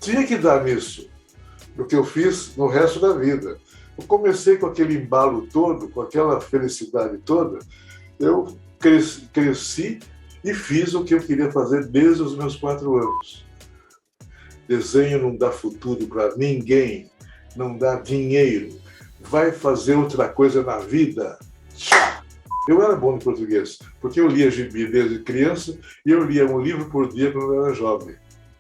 tinha que dar nisso, no que eu fiz no resto da vida. Eu comecei com aquele embalo todo, com aquela felicidade toda, eu cresci e fiz o que eu queria fazer desde os meus 4 anos. Desenho não dá futuro para ninguém, não dá dinheiro. Vai fazer outra coisa na vida. Eu era bom em português, porque eu lia gibi desde criança e eu lia um livro por dia quando eu era jovem.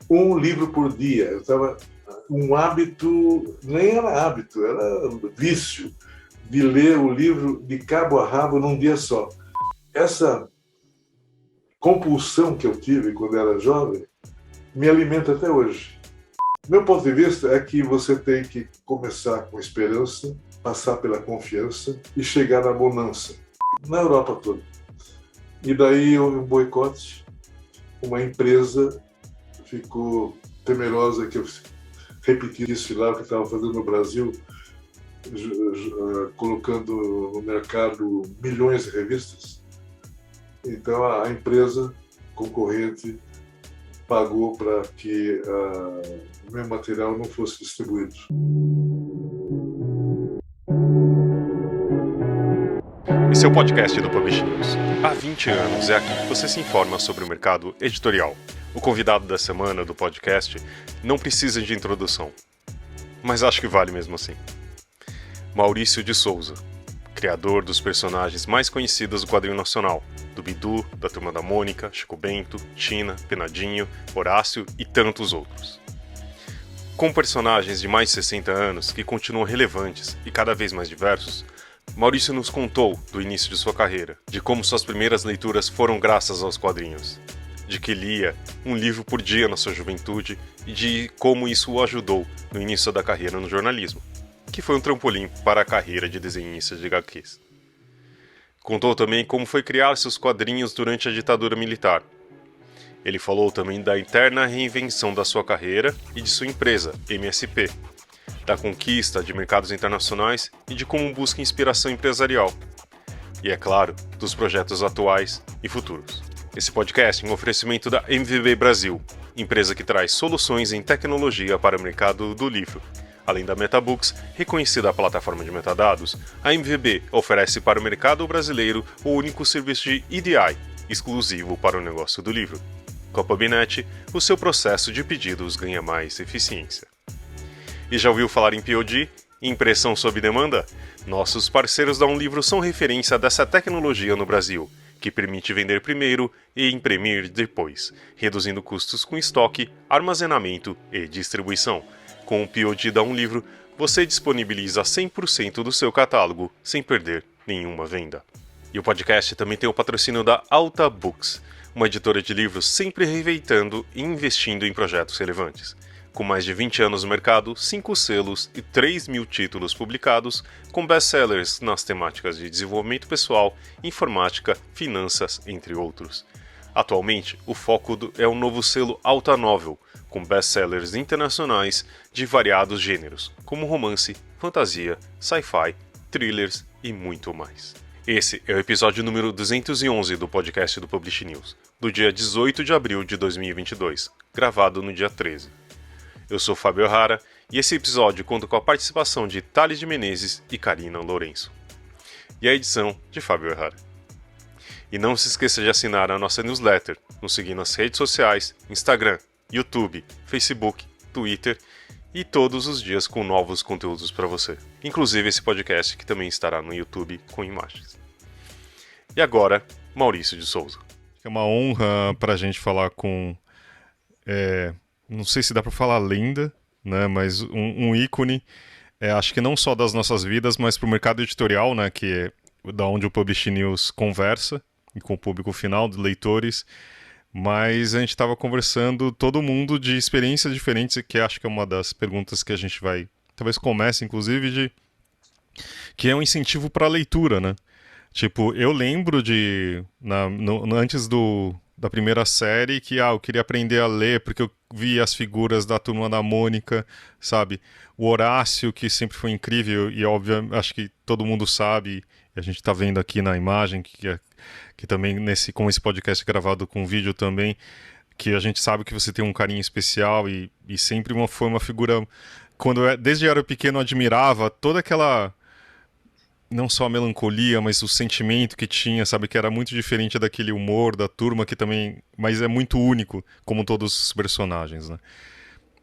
Um livro por dia. Eu estava um hábito, nem era hábito, era vício, de ler o livro de cabo a rabo num dia só. Essa compulsão que eu tive quando era jovem me alimenta até hoje. Meu ponto de vista é que você tem que começar com esperança, passar pela confiança e chegar na bonança, na Europa toda. E daí houve um boicote, uma empresa ficou temerosa que eu repetisse lá o que estava fazendo no Brasil, colocando no mercado milhões de revistas. Então a empresa concorrente pagou para que o meu material não fosse distribuído. Esse é o podcast do Publish News. Há 20 anos é aqui que você se informa sobre o mercado editorial. O convidado da semana do podcast não precisa de introdução, mas acho que vale mesmo assim. Maurício de Souza, criador dos personagens mais conhecidos do quadrinho nacional, do Bidu, da Turma da Mônica, Chico Bento, Tina, Penadinho, Horácio e tantos outros. Com personagens de mais de 60 anos que continuam relevantes e cada vez mais diversos, Maurício nos contou do início de sua carreira, de como suas primeiras leituras foram graças aos quadrinhos, de que lia um livro por dia na sua juventude e de como isso o ajudou no início da carreira no jornalismo, que foi um trampolim para a carreira de desenhista de HQs. Contou também como foi criar seus quadrinhos durante a ditadura militar. Ele falou também da interna reinvenção da sua carreira e de sua empresa, MSP, da conquista de mercados internacionais e de como busca inspiração empresarial. E, é claro, dos projetos atuais e futuros. Esse podcast é um oferecimento da MVB Brasil, empresa que traz soluções em tecnologia para o mercado do livro. Além da MetaBooks, reconhecida a plataforma de metadados, a MVB oferece para o mercado brasileiro o único serviço de EDI, exclusivo para o negócio do livro. Com a PubNet, o seu processo de pedidos ganha mais eficiência. E já ouviu falar em POD? Impressão sob demanda? Nossos parceiros da Livro são referência dessa tecnologia no Brasil, que permite vender primeiro e imprimir depois, reduzindo custos com estoque, armazenamento e distribuição. Com o POD da Livro, você disponibiliza 100% do seu catálogo sem perder nenhuma venda. E o podcast também tem o patrocínio da Alta Books, uma editora de livros sempre reinventando e investindo em projetos relevantes. Com mais de 20 anos no mercado, 5 selos e 3.000 títulos publicados, com best-sellers nas temáticas de desenvolvimento pessoal, informática, finanças, entre outros. Atualmente, o foco é o novo selo Alta Novel, com best-sellers internacionais de variados gêneros, como romance, fantasia, sci-fi, thrillers e muito mais. Esse é o episódio número 211 do podcast do Publish News, do dia 18 de abril de 2022, gravado no dia 13. Eu sou Fábio Rara e esse episódio conta com a participação de Thales de Menezes e Karina Lourenço. E a edição de Fábio Rara. E não se esqueça de assinar a nossa newsletter, nos seguir nas redes sociais, Instagram, YouTube, Facebook, Twitter e todos os dias com novos conteúdos para você. Inclusive esse podcast que também estará no YouTube com imagens. E agora, Maurício de Souza. É uma honra para a gente falar com... não sei se dá para falar lenda, né, mas um ícone, acho que não só das nossas vidas, mas para o mercado editorial, né, que é da onde o Publish News conversa, e com o público final, de leitores, mas a gente estava conversando todo mundo de experiências diferentes, que acho que é uma das perguntas que a gente vai, talvez comece, inclusive, que é um incentivo para a leitura, né? Tipo, eu lembro antes da primeira série que eu queria aprender a ler porque eu vi as figuras da Turma da Mônica, sabe? O Horácio, que sempre foi incrível e óbvio, acho que todo mundo sabe, e a gente está vendo aqui na imagem, que também com esse podcast gravado com vídeo também, que a gente sabe que você tem um carinho especial e sempre foi uma figura, desde eu era pequeno eu admirava toda aquela, não só a melancolia, mas o sentimento que tinha, sabe, que era muito diferente daquele humor da turma que também, mas é muito único, como todos os personagens, né?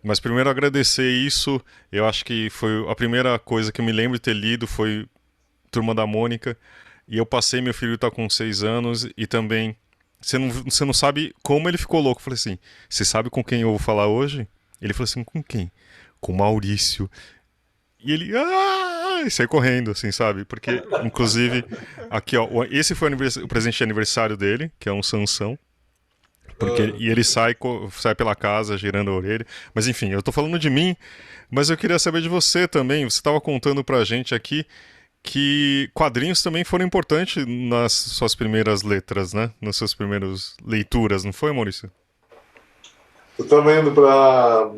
Mas primeiro agradecer isso, eu acho que foi a primeira coisa que eu me lembro de ter lido foi Turma da Mônica, e eu passei, meu filho tá com 6 anos, e também, você não sabe como ele ficou louco. Eu falei assim, você sabe com quem eu vou falar hoje? Ele falou assim, com quem? Com o Maurício. E ele, e saiu correndo, assim, sabe? Porque, inclusive, aqui, ó, esse foi o presente de aniversário dele, que é um Sansão. E ele sai pela casa girando a orelha. Mas enfim, eu tô falando de mim, mas eu queria saber de você também. Você estava contando pra gente aqui que quadrinhos também foram importantes nas suas primeiras letras, né? Nas suas primeiras leituras, não foi, Maurício? Eu estava indo para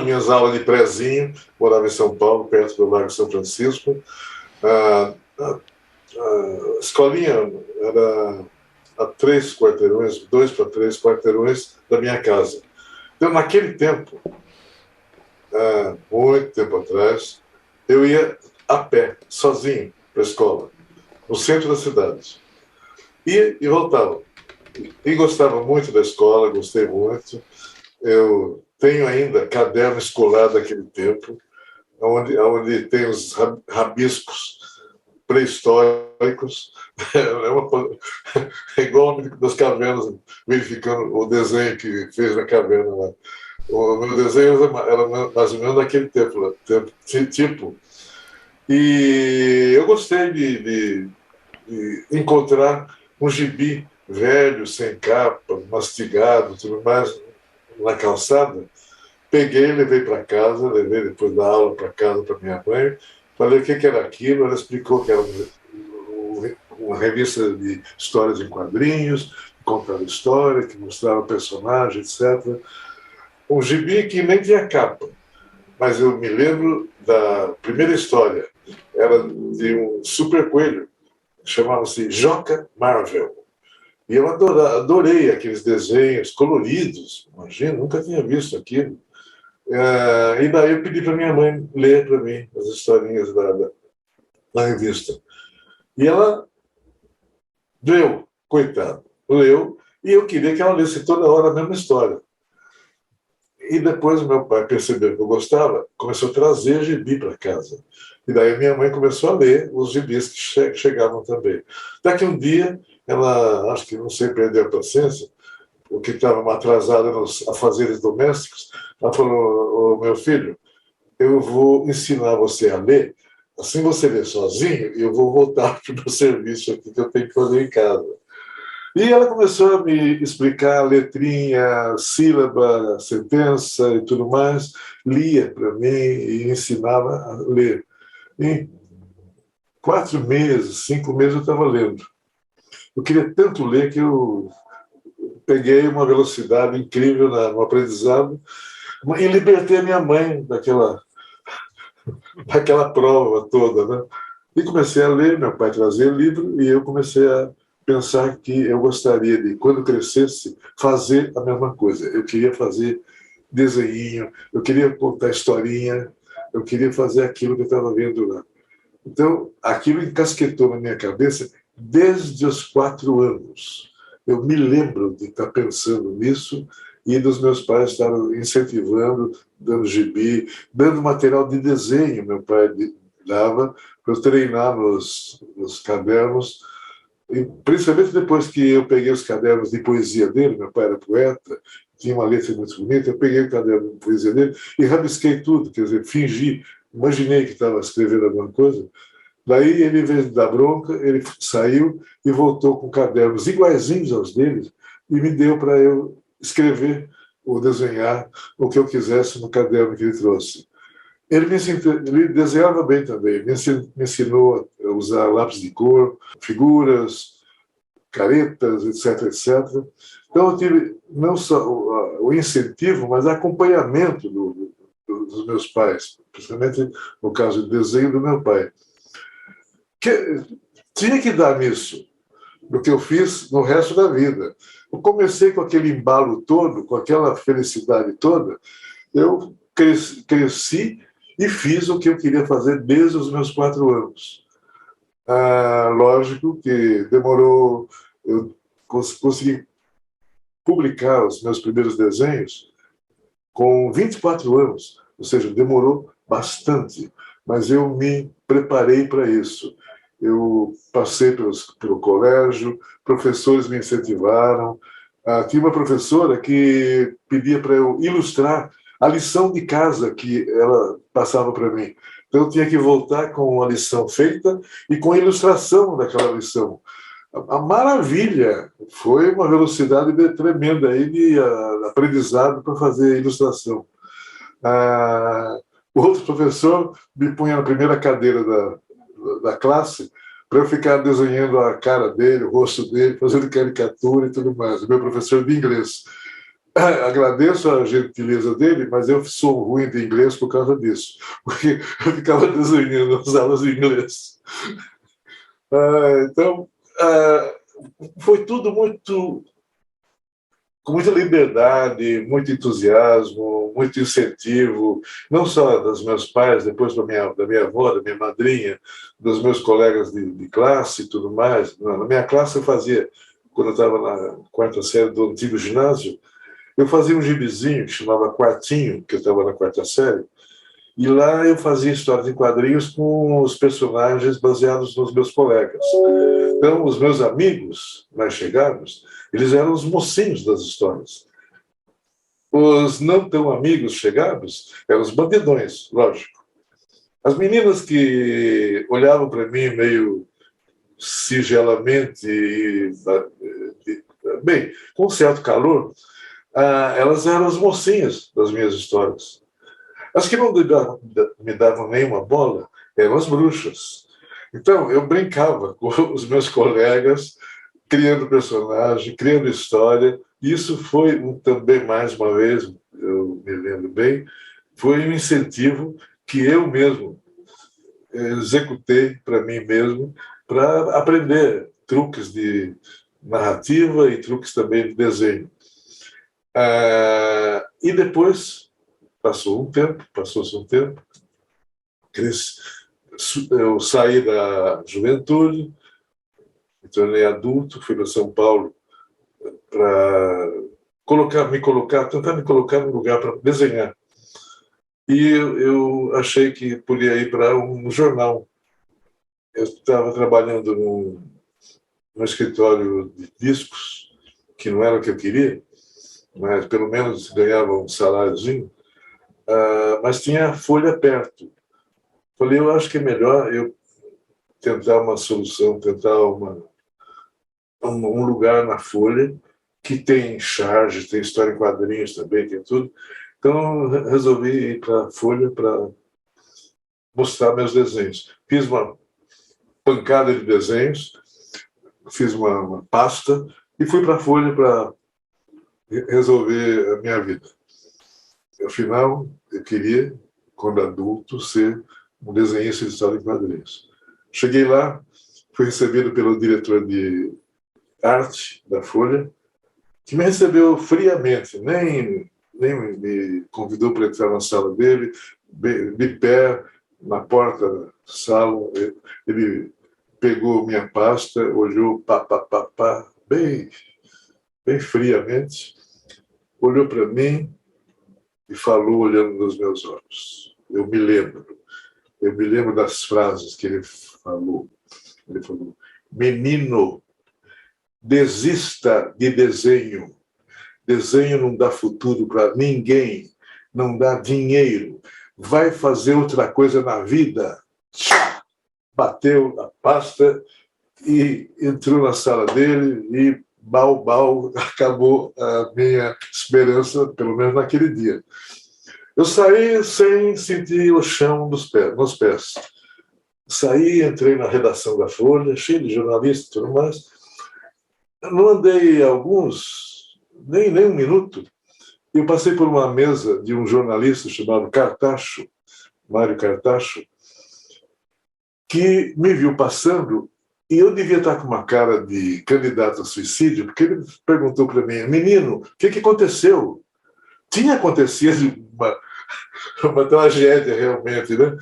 minhas aulas de prézinho, morava em São Paulo, perto do Lago São Francisco. A escolinha era a 3 quarteirões, 2 para 3 quarteirões da minha casa. Então, naquele tempo, muito tempo atrás, eu ia a pé, sozinho, para a escola, no centro da cidade. E voltava. E gostava muito da escola, gostei muito. Eu tenho ainda caderno escolar daquele tempo, onde tem os rabiscos pré-históricos. É igual o das cavernas, verificando o desenho que fez na caverna lá. O meu desenho era mais ou menos daquele tempo, tipo. E eu gostei de encontrar um gibi velho, sem capa, mastigado, tudo mais, na calçada. Peguei, levei para casa, levei depois da aula para casa para minha mãe, falei o que era aquilo, ela explicou que era uma revista de histórias em quadrinhos, que contava história, que mostrava personagem, etc. Um gibi que nem tinha capa, mas eu me lembro da primeira história, era de um super coelho, chamava-se Joca Marvel. E eu adorei aqueles desenhos coloridos, imagina, nunca tinha visto aquilo. E daí eu pedi para minha mãe ler para mim as historinhas da revista. E ela leu, coitada, leu, e eu queria que ela lesse toda hora a mesma história. E depois o meu pai percebeu que eu gostava, começou a trazer gibi para casa. E daí minha mãe começou a ler os gibis que chegavam também. Daqui um dia, ela, acho que não sei, perdeu a paciência, o que estava atrasada nos afazeres domésticos, ela falou, meu filho, eu vou ensinar você a ler, assim você lê sozinho, e eu vou voltar para o meu serviço aqui que eu tenho que fazer em casa. E ela começou a me explicar letrinha, sílaba, sentença e tudo mais, lia para mim e ensinava a ler. Em 4 meses, 5 meses eu estava lendo. Eu queria tanto ler que eu peguei uma velocidade incrível no aprendizado e libertei a minha mãe daquela prova toda, né? E comecei a ler, meu pai trazia livro e eu comecei a pensar que eu gostaria de, quando crescesse, fazer a mesma coisa. Eu queria fazer desenho, eu queria contar historinha, eu queria fazer aquilo que eu estava vendo lá. Então, aquilo encasquetou na minha cabeça desde os 4 anos. Eu me lembro de estar pensando nisso e dos meus pais estarem incentivando, dando gibi, dando material de desenho. Meu pai dava para eu treinar nos cadernos. E principalmente depois que eu peguei os cadernos de poesia dele, meu pai era poeta, tinha uma letra muito bonita, eu peguei o caderno de poesia dele e rabisquei tudo, quer dizer, fingi, imaginei que estava escrevendo alguma coisa. Daí ele, em vez de dar bronca, ele saiu e voltou com cadernos iguaizinhos aos deles e me deu para eu escrever ou desenhar o que eu quisesse no caderno que ele trouxe. Ele desenhava bem também, me ensinou a usar lápis de cor, figuras, caretas, etc, etc. Então eu tive não só o incentivo, mas acompanhamento dos meus pais, principalmente no caso do desenho do meu pai. Tinha que dar nisso, do que eu fiz no resto da vida. Eu comecei com aquele embalo todo, com aquela felicidade toda, eu cresci e fiz o que eu queria fazer desde os meus 4 anos. Lógico que demorou, eu consegui publicar os meus primeiros desenhos com 24 anos, ou seja, demorou bastante, mas eu me preparei para isso. Eu passei pelo colégio, professores me incentivaram. Tinha uma professora que pedia para eu ilustrar a lição de casa que ela passava para mim. Então, eu tinha que voltar com a lição feita e com a ilustração daquela lição. A maravilha! Foi uma velocidade tremenda aí de aprendizado para fazer ilustração. O outro professor me punha na primeira cadeira da classe para eu ficar desenhando a cara dele, o rosto dele, fazendo caricatura e tudo mais. O meu professor de inglês. Agradeço a gentileza dele, mas eu sou ruim de inglês por causa disso, porque eu ficava desenhando as aulas de inglês. Então, foi tudo com muita liberdade, muito entusiasmo, muito incentivo, não só dos meus pais, depois da minha avó, da minha madrinha, dos meus colegas de classe e tudo mais. Na minha classe eu fazia, quando eu estava na 4ª série do antigo ginásio, eu fazia um gibizinho que chamava Quartinho, que eu estava na 4ª série, e lá eu fazia histórias em quadrinhos com os personagens baseados nos meus colegas. Então, os meus amigos mais chegados, eles eram os mocinhos das histórias. Os não tão amigos chegados eram os bandidões, lógico. As meninas que olhavam para mim meio sigelamente, bem, com um certo calor, elas eram as mocinhas das minhas histórias. As que não me davam nenhuma bola eram as bruxas. Então, eu brincava com os meus colegas, criando personagem, criando história. Isso foi também, mais uma vez, eu me lembro bem, foi um incentivo que eu mesmo executei para mim mesmo, para aprender truques de narrativa e truques também de desenho. E depois, passou-se um tempo, eu saí da juventude, me tornei adulto, fui para São Paulo para tentar me colocar no lugar para desenhar. E eu achei que podia ir para um jornal. Eu estava trabalhando num escritório de discos, que não era o que eu queria, mas pelo menos ganhava um saláriozinho, mas tinha a Folha perto. Falei, eu acho que é melhor eu tentar uma solução, tentar um lugar na Folha que tem charge, tem história em quadrinhos também, tem tudo. Então, resolvi ir para a Folha para mostrar meus desenhos. Fiz uma pancada de desenhos, fiz uma pasta e fui para a Folha para resolver a minha vida. Afinal, eu queria, quando adulto, ser um desenhista de história em quadrinhos. Cheguei lá, fui recebido pelo diretor de arte da Folha, que me recebeu friamente, nem me convidou para entrar na sala dele, de pé, na porta da sala. Ele pegou minha pasta, olhou bem friamente, olhou para mim e falou olhando nos meus olhos. Eu me lembro das frases que ele falou. Ele falou: menino, desista de desenho. Desenho não dá futuro para ninguém, não dá dinheiro. Vai fazer outra coisa na vida. Bateu a pasta e entrou na sala dele e bau, acabou a minha esperança, pelo menos naquele dia. Eu saí sem sentir o chão nos pés. Saí, entrei na redação da Folha, cheio de jornalistas e tudo mais. Não andei nem um minuto. Eu passei por uma mesa de um jornalista chamado Mário Cartacho, que me viu passando E eu devia estar com uma cara de candidato a suicídio, porque ele perguntou para mim: menino, o que aconteceu? Tinha acontecido uma tragédia realmente, né?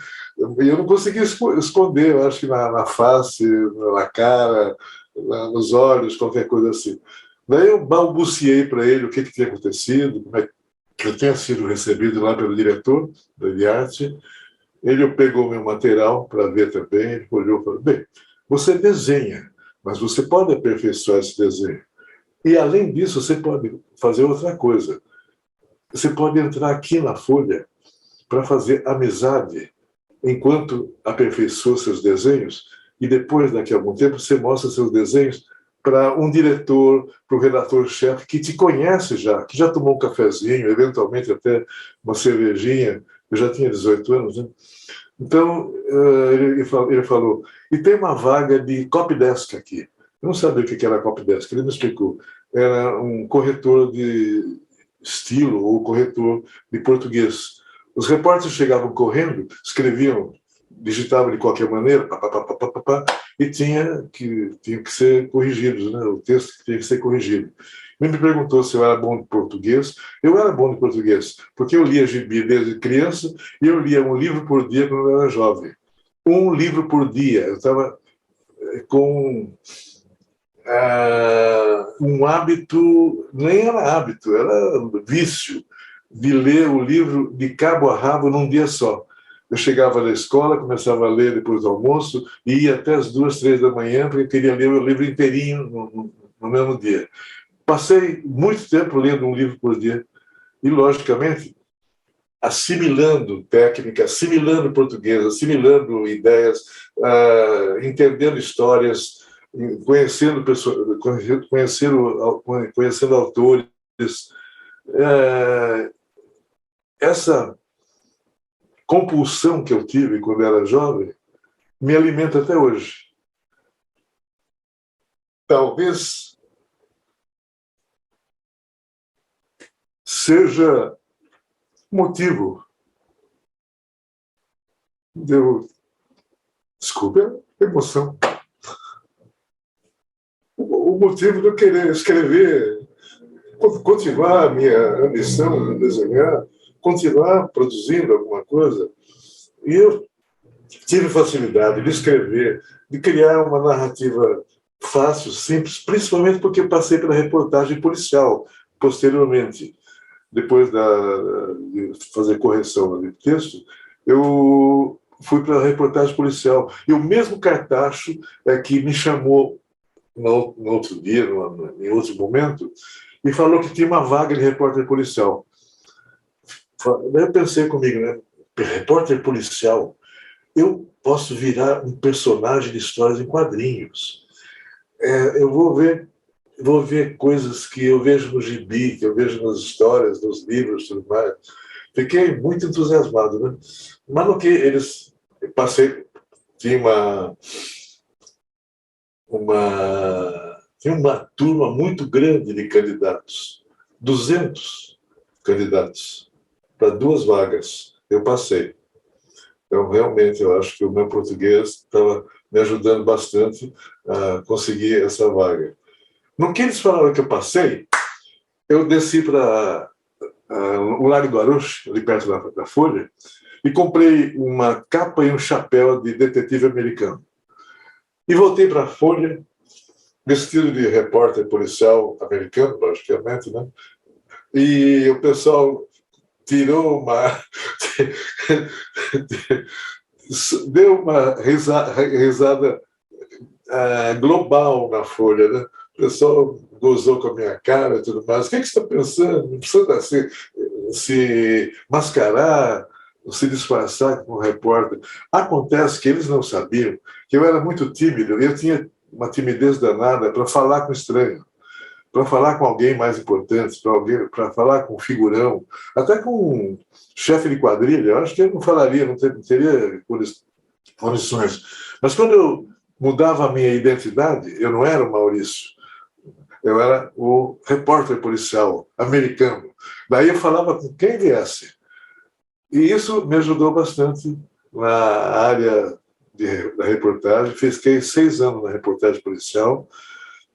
E eu não conseguia esconder, eu acho que na face, na cara, nos olhos, qualquer coisa assim. Daí eu balbuciei para ele o que tinha acontecido, como é que eu tinha sido recebido lá pelo diretor de arte. Ele pegou meu material para ver também, ele olhou e falou: bem, você desenha, mas você pode aperfeiçoar esse desenho. E, além disso, você pode fazer outra coisa. Você pode entrar aqui na Folha para fazer amizade enquanto aperfeiçoa seus desenhos, e depois, daqui a algum tempo, você mostra seus desenhos para um diretor, para o redator-chefe que te conhece já, que já tomou um cafezinho, eventualmente até uma cervejinha. Eu já tinha 18 anos, né? Então, ele falou, e tem uma vaga de copydesk aqui. Eu não sabia o que era copydesk, ele me explicou. Era um corretor de estilo ou corretor de português. Os repórteres chegavam correndo, escreviam, digitavam de qualquer maneira, e tinha que ser corrigidos, né? O texto tinha que ser corrigido. Ele me perguntou se eu era bom de português. Eu era bom de português, porque eu lia gibi desde criança e eu lia um livro por dia quando eu era jovem. Um livro por dia. Eu estava com um hábito, nem era hábito, era vício, de ler o livro de cabo a rabo num dia só. Eu chegava na escola, começava a ler depois do almoço e ia até as 2, 3 da manhã, porque eu queria ler o livro inteirinho no mesmo dia. Passei muito tempo lendo um livro por dia e, logicamente, assimilando técnica, assimilando português, assimilando ideias, entendendo histórias, conhecendo pessoas, conhecendo autores. Essa compulsão que eu tive quando era jovem me alimenta até hoje. Talvez seja motivo de eu... Desculpe a emoção. O motivo de eu querer escrever, continuar a minha ambição de desenhar, continuar produzindo alguma coisa. E eu tive facilidade de escrever, de criar uma narrativa fácil, simples, principalmente porque eu passei pela reportagem policial posteriormente. Depois de fazer correção de texto, eu fui para a reportagem policial. E o mesmo Cartacho que me chamou no outro dia, em outro momento, e falou que tinha uma vaga de repórter policial. Daí eu pensei comigo, né? Repórter policial, eu posso virar um personagem de histórias em quadrinhos. Eu vou ver coisas que eu vejo no gibi, que eu vejo nas histórias, nos livros, tudo mais. Fiquei muito entusiasmado, né? Mas no que eles tinha uma turma muito grande de candidatos, 200 candidatos para 2 vagas. Eu passei. Então, realmente, eu acho que o meu português estava me ajudando bastante a conseguir essa vaga. No que eles falaram que eu passei, eu desci para o Largo do Arush, ali perto da Folha, e comprei uma capa e um chapéu de detetive americano. E voltei para a Folha, vestido de repórter policial americano, logicamente, né? E o pessoal tirou deu uma risada global na Folha, né? O pessoal gozou com a minha cara e tudo mais. O que você está pensando? Não precisa se mascarar, se disfarçar como repórter. Acontece que eles não sabiam que eu era muito tímido e eu tinha uma timidez danada para falar com estranho, para falar com alguém mais importante, para falar com um figurão, até com um chefe de quadrilha. Eu acho que eu não falaria, não teria condições. Mas quando eu mudava a minha identidade, eu não era o Maurício, eu era o repórter policial americano. Daí eu falava com quem viesse. E isso me ajudou bastante na área da reportagem, fiquei 6 anos na reportagem policial.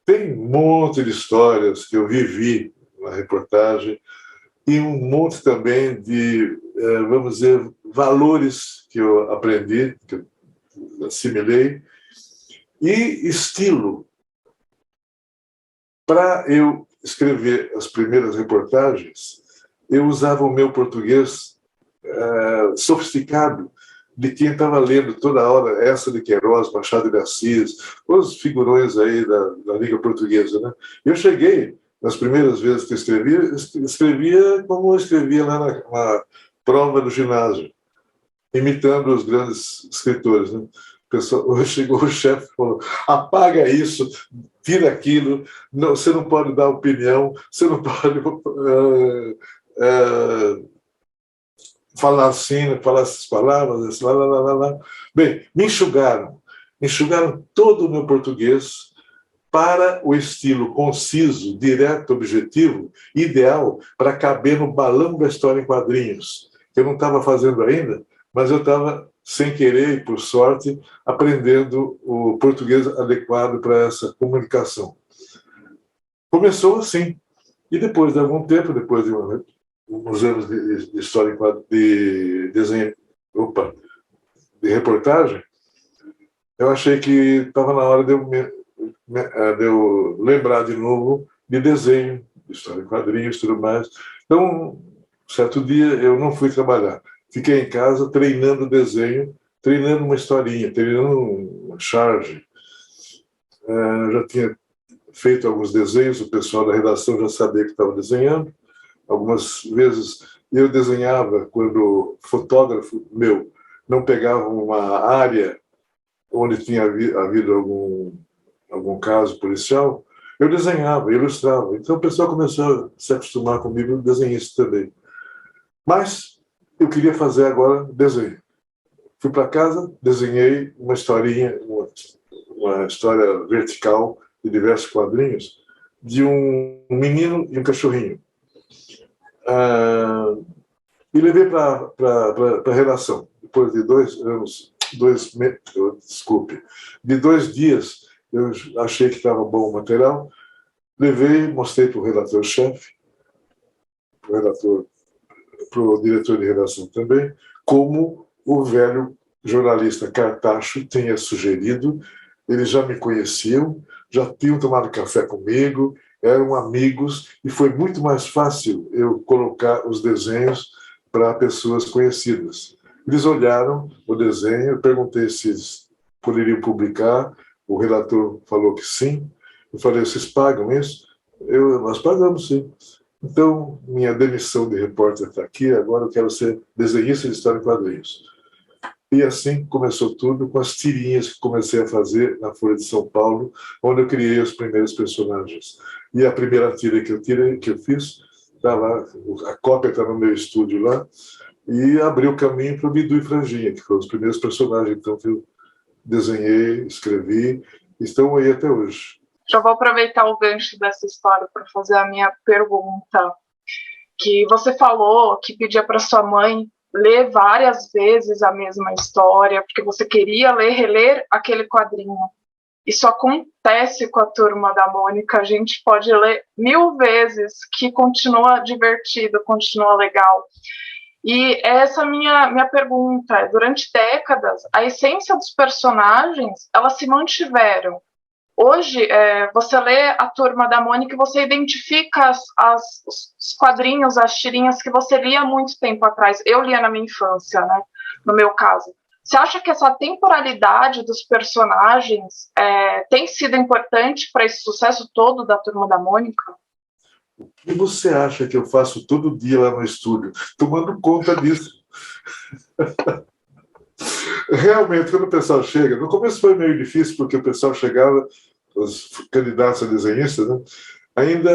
Tem um monte de histórias que eu vivi na reportagem e um monte também de, vamos dizer, valores que eu aprendi, que eu assimilei, e estilo. Para eu escrever as primeiras reportagens, eu usava o meu português sofisticado, de quem estava lendo toda hora essa de Queiroz, Machado de Assis, os figurões aí da língua portuguesa, né? Eu cheguei, nas primeiras vezes que escrevia como eu escrevia lá na prova do ginásio, imitando os grandes escritores, né? Chegou o chefe e falou: apaga isso, tira aquilo, não, você não pode dar opinião, você não pode falar assim, falar essas palavras, assim, lá, lá, lá, lá, lá. Bem, me enxugaram todo o meu português para o estilo conciso, direto, objetivo, ideal para caber no balão da história em quadrinhos, que eu não estava fazendo ainda, mas eu estava, sem querer e por sorte, aprendendo o português adequado para essa comunicação. Começou assim. E depois de algum tempo, depois de uns anos de história de desenho, de reportagem, eu achei que estava na hora de eu lembrar de novo de desenho, de história em quadrinhos e tudo mais. Então, certo dia, eu não fui trabalhar. Fiquei em casa treinando desenho, treinando uma historinha, treinando uma charge. Já tinha feito alguns desenhos, o pessoal da redação já sabia que estava desenhando. Algumas vezes eu desenhava quando o fotógrafo meu não pegava uma área onde tinha havido algum caso policial, eu desenhava, ilustrava. Então o pessoal começou a se acostumar comigo, desenhista também. Mas eu queria fazer agora desenho. Fui para casa, desenhei uma historinha, uma história vertical de diversos quadrinhos, de um menino e um cachorrinho. E levei para a redação. Depois de 2 anos, de 2 dias, eu achei que estava bom o material, levei, mostrei para o redator-chefe, para o diretor de redação também, como o velho jornalista Cartacho tinha sugerido. Eles já me conheciam, já tinham tomado café comigo, eram amigos, e foi muito mais fácil eu colocar os desenhos para pessoas conhecidas. Eles olharam o desenho, eu perguntei se eles poderiam publicar, o relator falou que sim. Eu falei: vocês pagam isso? Nós pagamos, sim. Então, minha demissão de repórter está aqui, agora eu quero ser desenhista de história em quadrinhos. E assim começou tudo, com as tirinhas que comecei a fazer na Folha de São Paulo, onde eu criei os primeiros personagens. E a primeira tira que eu fiz, está lá, a cópia está no meu estúdio lá, e abriu o caminho para o Bidu e Franjinha, que foram os primeiros personagens então, que eu desenhei, escrevi, e estão aí até hoje. Já vou aproveitar o gancho dessa história para fazer a minha pergunta. Que você falou que pedia para sua mãe ler várias vezes a mesma história, porque você queria reler aquele quadrinho. Isso acontece com a Turma da Mônica, a gente pode ler 1000 vezes, que continua divertido, continua legal. E essa minha pergunta é: durante décadas, a essência dos personagens, elas se mantiveram. Hoje, você lê a Turma da Mônica e você identifica os quadrinhos, as tirinhas que você lia há muito tempo atrás. Eu lia na minha infância, né? No meu caso. Você acha que essa temporalidade dos personagens tem sido importante para esse sucesso todo da Turma da Mônica? O que você acha que eu faço todo dia lá no estúdio? Tomando conta disso. Realmente, quando o pessoal chega, no começo foi meio difícil, porque o pessoal chegava, os candidatos a desenhistas, né, ainda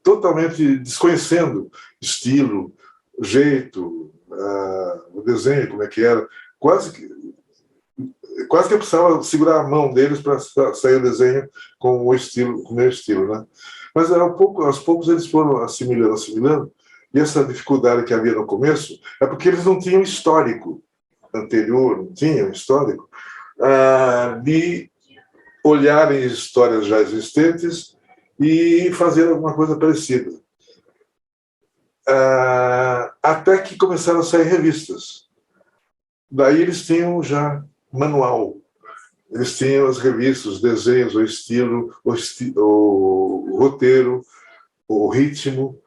totalmente desconhecendo estilo, jeito, o desenho, como é que era. Quase que eu precisava segurar a mão deles para sair o desenho com o meu estilo, né? Mas aos poucos eles foram assimilando, e essa dificuldade que havia no começo é porque eles não tinham histórico. anterior, não tinha um histórico, de olharem histórias já existentes e fazer alguma coisa parecida. Até que começaram a sair revistas. Daí eles tinham já manual. Eles tinham as revistas, os desenhos, o estilo, o roteiro, o ritmo.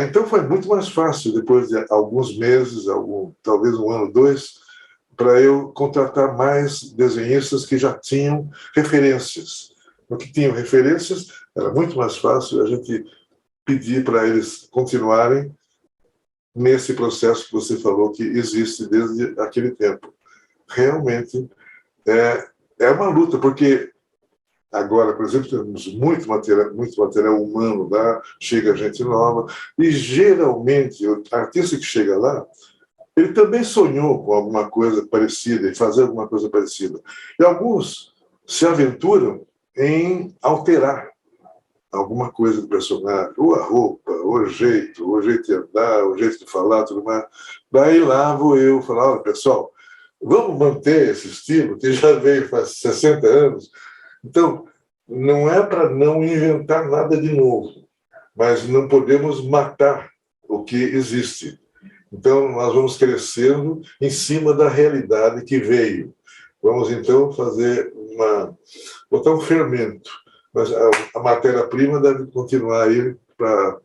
Então foi muito mais fácil, depois de alguns meses, talvez um ano, 2, para eu contratar mais desenhistas que já tinham referências. No que tinham referências, era muito mais fácil a gente pedir para eles continuarem nesse processo que você falou que existe desde aquele tempo. Realmente é uma luta, porque agora, por exemplo, temos muito material humano lá, chega gente nova, e geralmente o artista que chega lá, ele também sonhou com alguma coisa parecida, em fazer alguma coisa parecida. E alguns se aventuram em alterar alguma coisa do personagem, ou a roupa, ou o jeito de andar, o jeito de falar, tudo mais. Daí lá vou eu falar, olha, pessoal, vamos manter esse estilo que já veio faz 60 anos. Então, não é para não inventar nada de novo, mas não podemos matar o que existe. Então, nós vamos crescendo em cima da realidade que veio. Vamos, então, botar um fermento. Mas a matéria-prima deve continuar aí para...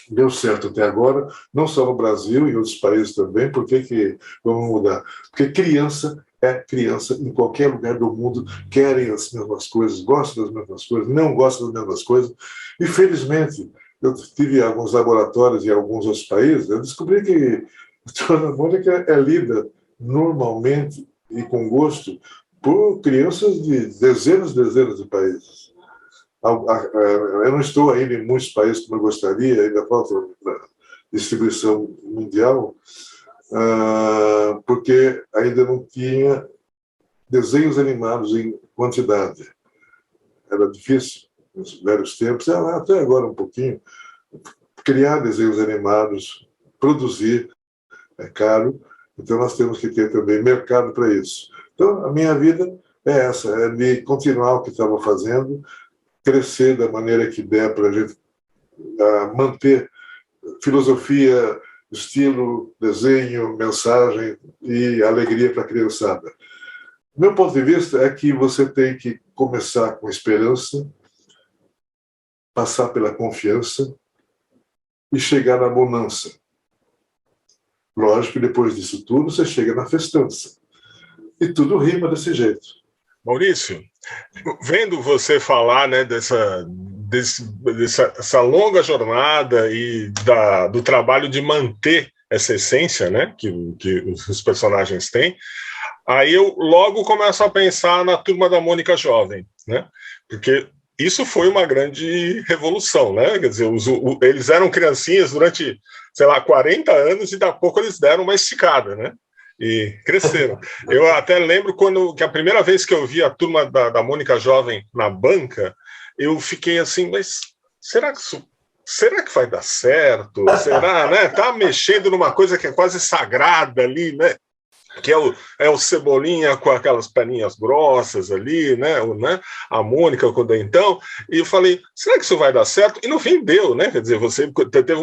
Deu certo até agora, não só no Brasil, em outros países também. Por que vamos mudar? Porque criança é criança em qualquer lugar do mundo, querem as mesmas coisas, gostam das mesmas coisas, não gostam das mesmas coisas. E, felizmente, eu tive alguns laboratórios em alguns outros países, eu descobri que a Turma da Mônica é lida normalmente e com gosto por crianças de dezenas de países. Eu não estou ainda em muitos países como eu gostaria, ainda falta distribuição mundial, porque ainda não tinha desenhos animados em quantidade. Era difícil, nos velhos tempos, até agora um pouquinho. Criar desenhos animados, produzir, é caro, então nós temos que ter também mercado para isso. Então, a minha vida é essa, é de continuar o que estava fazendo, crescer da maneira que der para a gente manter filosofia, estilo, desenho, mensagem e alegria para a criançada. Meu ponto de vista é que você tem que começar com esperança, passar pela confiança e chegar na bonança. Lógico que depois disso tudo você chega na festança. E tudo rima desse jeito. Maurício, vendo você falar, né, dessa longa jornada e do trabalho de manter essa essência, né, que os personagens têm, aí eu logo começo a pensar na Turma da Mônica Jovem, né, porque isso foi uma grande revolução, né, quer dizer, eles eram criancinhas durante, sei lá, 40 anos e daqui a pouco eles deram uma esticada, né, e cresceram. Eu até lembro que a primeira vez que eu vi a Turma da Mônica Jovem na banca, eu fiquei assim, mas será que vai dar certo? Será, né? Tá mexendo numa coisa que é quase sagrada ali, né? Que é o Cebolinha com aquelas perninhas grossas ali, né? A Mônica com o dentão. E eu falei, será que isso vai dar certo? E no fim deu, né? Quer dizer, você teve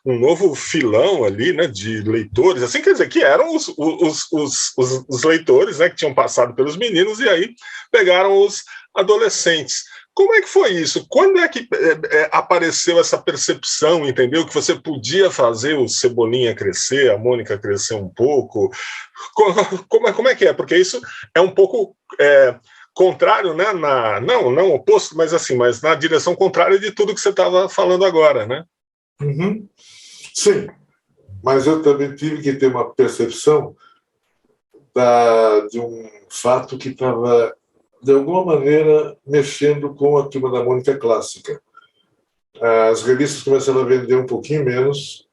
um novo filão ali, né? De leitores, assim, quer dizer, que eram os leitores, né? Que tinham passado pelos meninos e aí pegaram os adolescentes. Como é que foi isso? Quando é que apareceu essa percepção, entendeu? Que você podia fazer o Cebolinha crescer, a Mônica crescer um pouco? Como é que é? Porque isso é um pouco contrário, né? Não oposto, mas assim, mas na direção contrária de tudo que você estava falando agora, né? Uhum. Sim, mas eu também tive que ter uma percepção de um fato que estava, de alguma maneira, mexendo com a Turma da Mônica clássica. As revistas começaram a vender um pouquinho menos.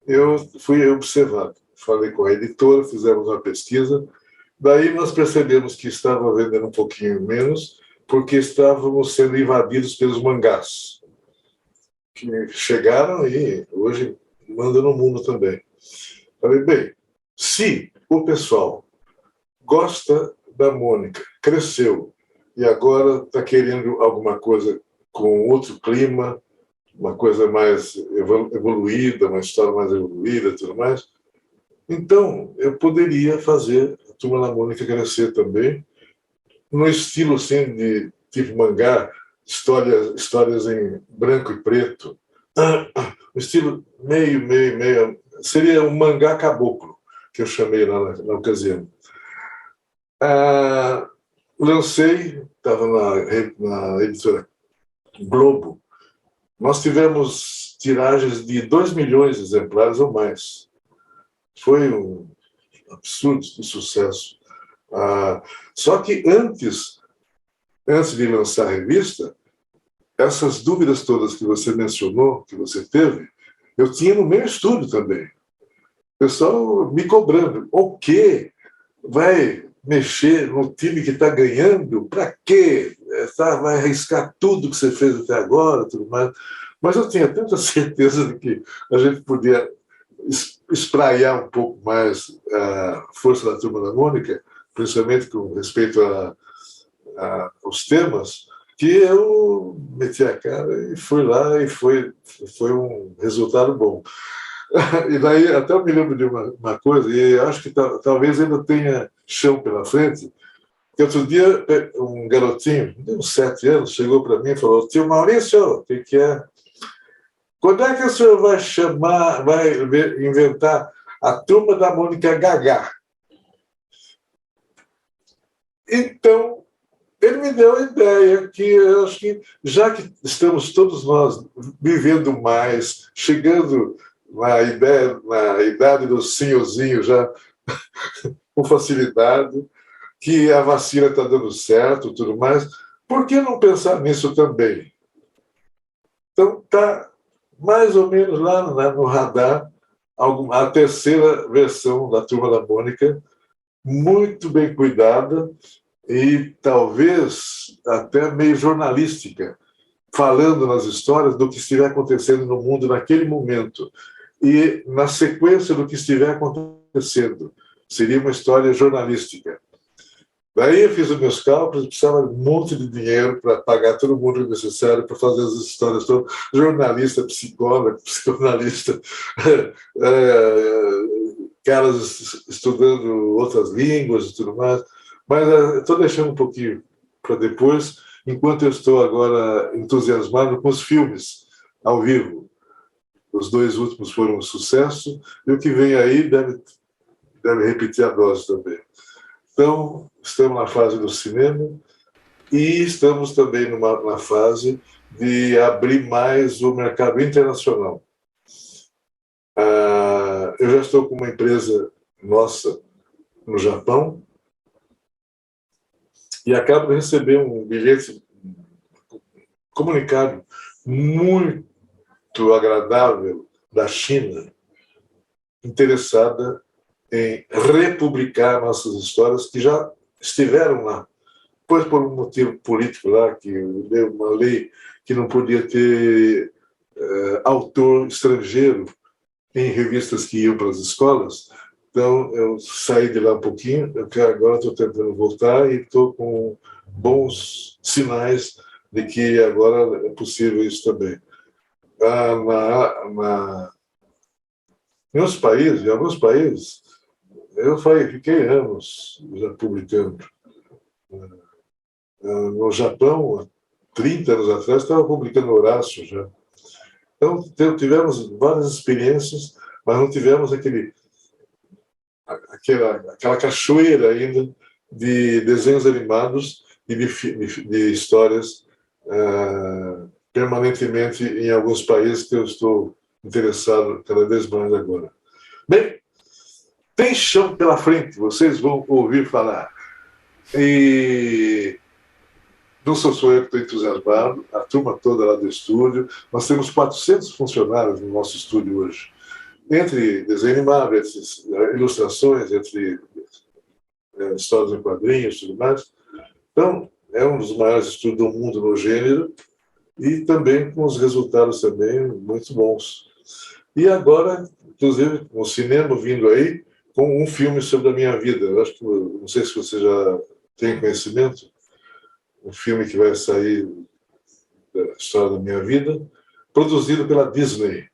Eu fui observado. Falei com a editora, fizemos uma pesquisa. Daí nós percebemos que estava vendendo um pouquinho menos porque estávamos sendo invadidos pelos mangás, que chegaram e hoje mandam no mundo também. Falei, bem, Se o pessoal gosta da Mônica, cresceu, e agora está querendo alguma coisa com outro clima, uma coisa mais evoluída, uma história mais evoluída e tudo mais, então eu poderia fazer a Turma da Mônica crescer também, no estilo assim, de tipo mangá, histórias em branco e preto, um estilo meio. Seria um mangá caboclo, que eu chamei lá na ocasião. Lancei, estava na editora Globo. Nós tivemos tiragens de 2 milhões de exemplares ou mais. Foi um absurdo de sucesso. Só que antes de lançar a revista, essas dúvidas todas que você mencionou, que você teve, eu tinha no meu estúdio também. O pessoal me cobrando. O quê? Vai mexer no time que está ganhando? Para quê? Vai arriscar tudo que você fez até agora, tudo mais. Mas eu tinha tanta certeza de que a gente podia espraiar um pouco mais a força da Turma da Mônica, principalmente com respeito aos temas, que eu meti a cara e fui lá e foi um resultado bom. E daí até eu me lembro de uma coisa, e acho que talvez ainda tenha chão pela frente, que outro dia um garotinho, de uns 7 anos, chegou para mim e falou: tio Maurício, o que é? Quando é que o senhor vai inventar a Turma da Mônica Gagá? Então, ele me deu a ideia que eu acho que, já que estamos todos nós vivendo mais, chegando na idade do senhorzinho já com facilidade, que a vacina está dando certo, tudo mais, por que não pensar nisso também? Então, está mais ou menos lá no radar a terceira versão da Turma da Mônica, muito bem cuidada e talvez até meio jornalística, falando nas histórias do que estiver acontecendo no mundo naquele momento e na sequência do que estiver acontecendo. Seria uma história jornalística. Daí eu fiz os meus cálculos, precisava de um monte de dinheiro para pagar todo mundo necessário para fazer as histórias todas. Jornalista, psicólogo, psicanalista, caras estudando outras línguas e tudo mais. Mas estou deixando um pouquinho para depois, enquanto eu estou agora entusiasmado com os filmes ao vivo. Os 2 últimos foram um sucesso, e o que vem aí deve repetir a dose também. Então, estamos na fase do cinema e estamos também na fase de abrir mais o mercado internacional. Eu já estou com uma empresa nossa no Japão e acabo de receber um bilhete, comunicado muito agradável da China, interessada em republicar nossas histórias que já estiveram lá. Pois por um motivo político lá, que deu uma lei que não podia ter autor estrangeiro em revistas que iam para as escolas. Então, eu saí de lá um pouquinho, agora estou tentando voltar e estou com bons sinais de que agora é possível isso também. Em alguns países, eu fiquei anos já publicando. No Japão, há 30 anos atrás, estava publicando Horácio já. Então, tivemos várias experiências, mas não tivemos aquela cachoeira ainda de desenhos animados e de histórias permanentemente em alguns países que eu estou interessado cada vez mais agora. Bem, tem chão pela frente, vocês vão ouvir falar. E não sou só eu que estou entusiasmado, a turma toda lá do estúdio. Nós temos 400 funcionários no nosso estúdio hoje, entre desenho animado, entre ilustrações, entre histórias em quadrinhos e tudo mais. Então, é um dos maiores estúdios do mundo no gênero e também com os resultados também muito bons. E agora, inclusive, com o cinema vindo aí, com um filme sobre a minha vida. Eu acho que, não sei se você já tem conhecimento, um filme que vai sair da história da minha vida, produzido pela Disney.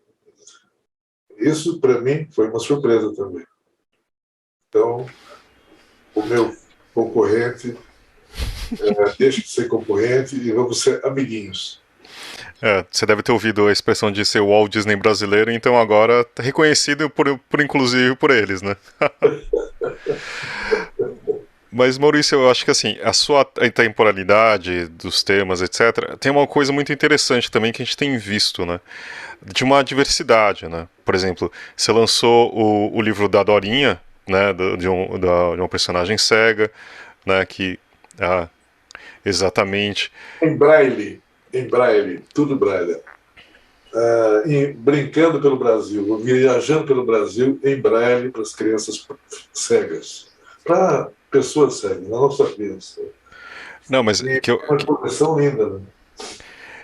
Isso, para mim, foi uma surpresa também. Então, o meu concorrente deixa de ser concorrente e vamos ser amiguinhos. Você deve ter ouvido a expressão de ser o Walt Disney brasileiro, então agora tá reconhecido inclusive por eles, né? Mas, Maurício, eu acho que assim, a sua temporalidade dos temas, etc., tem uma coisa muito interessante também que a gente tem visto, né? De uma diversidade, né? Por exemplo, você lançou o livro da Dorinha, né? De uma personagem cega, né? Que... exatamente. Em braille, tudo braille. Brincando pelo Brasil, viajando pelo Brasil em braille para as crianças cegas. Para pessoas cegas, não só crianças. Não, mas uma coleção linda, né?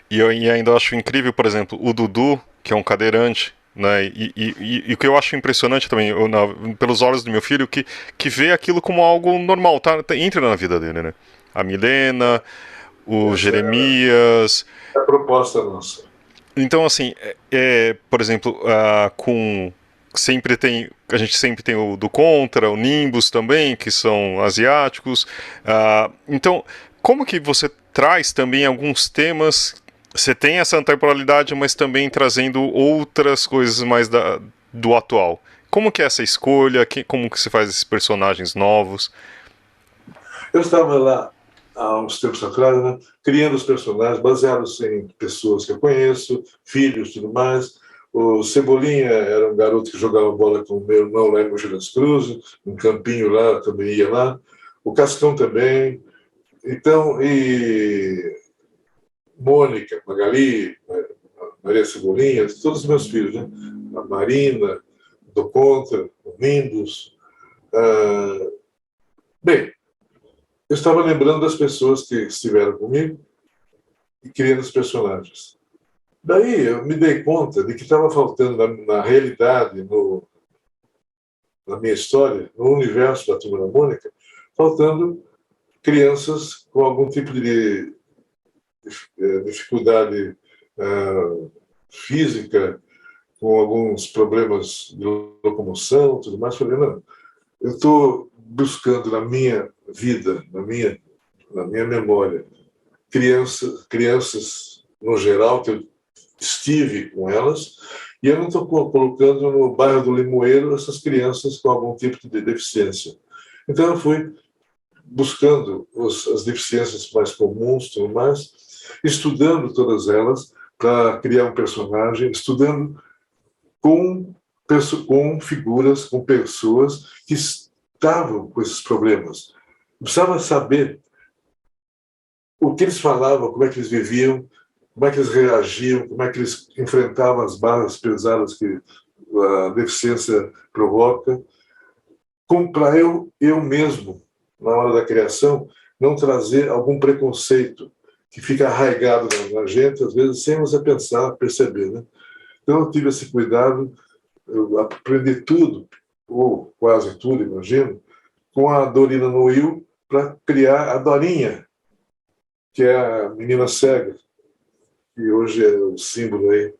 E eu ainda acho incrível, por exemplo, o Dudu, que é um cadeirante, né? E o que eu acho impressionante também, pelos olhos do meu filho, que vê aquilo como algo normal, entra na vida dele, né? A Milena, o Jeremias. É a proposta nossa. Então, assim, por exemplo, a gente sempre tem o do Contra, o Nimbus também, que são asiáticos. Então, como que você traz também alguns temas? Você tem essa temporalidade, mas também trazendo outras coisas mais do atual. Como que é essa escolha? Como que você faz esses personagens novos? Eu estava lá há uns tempos atrás, né, criando os personagens baseados em pessoas que eu conheço, filhos e tudo mais. O Cebolinha era um garoto que jogava bola com o meu irmão lá em Mogi das Cruzes, um campinho lá, também ia lá. O Cascão também. Então, e Mônica, Magali, Maria Cebolinha, todos os meus filhos, né? A Marina, do Contra, o Nimbus. Bem, eu estava lembrando das pessoas que estiveram comigo e criando os personagens. Daí eu me dei conta de que estava faltando na realidade, na minha história, no universo da Turma da Mônica, faltando crianças com algum tipo de dificuldade física, com alguns problemas de locomoção, tudo mais. Falei, não, eu estou buscando na minha vida, na minha memória, crianças no geral, que eu estive com elas, e eu não estou colocando no bairro do Limoeiro essas crianças com algum tipo de deficiência. Então eu fui buscando as deficiências mais comuns, tudo mais, estudando todas elas para criar um personagem, estudando com figuras, com pessoas que estavam com esses problemas. Eu precisava saber o que eles falavam, como é que eles viviam, como é que eles reagiam, como é que eles enfrentavam as barras pesadas que a deficiência provoca, para eu mesmo, na hora da criação, não trazer algum preconceito que fica arraigado na gente, às vezes, sem você pensar, perceber, né? Então, eu tive esse cuidado, eu aprendi tudo, ou quase tudo, imagino, com a Dorina Noil, para criar a Dorinha, que é a menina cega, que hoje é o símbolo aí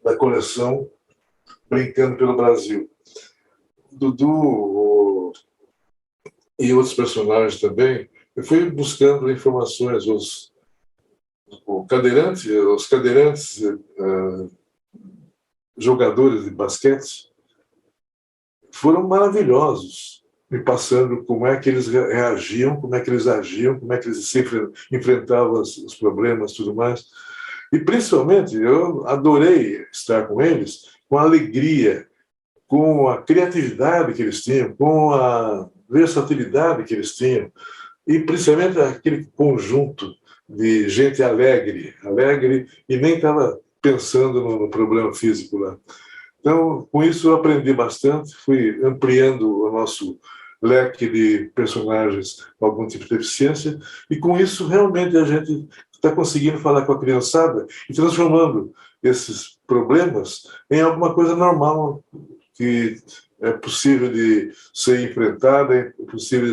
da coleção Brincando pelo Brasil. Dudu e outros personagens também, eu fui buscando informações, os cadeirantes jogadores de basquete foram maravilhosos, me passando como é que eles reagiam, como é que eles agiam, como é que eles se enfrentavam os problemas e tudo mais. E, principalmente, eu adorei estar com eles, com a alegria, com a criatividade que eles tinham, com a versatilidade que eles tinham, e, principalmente, aquele conjunto de gente alegre e nem estava pensando no problema físico lá. Então, com isso eu aprendi bastante, fui ampliando o nosso leque de personagens com algum tipo de deficiência, e com isso realmente a gente está conseguindo falar com a criançada e transformando esses problemas em alguma coisa normal, que é possível de ser enfrentada, é possível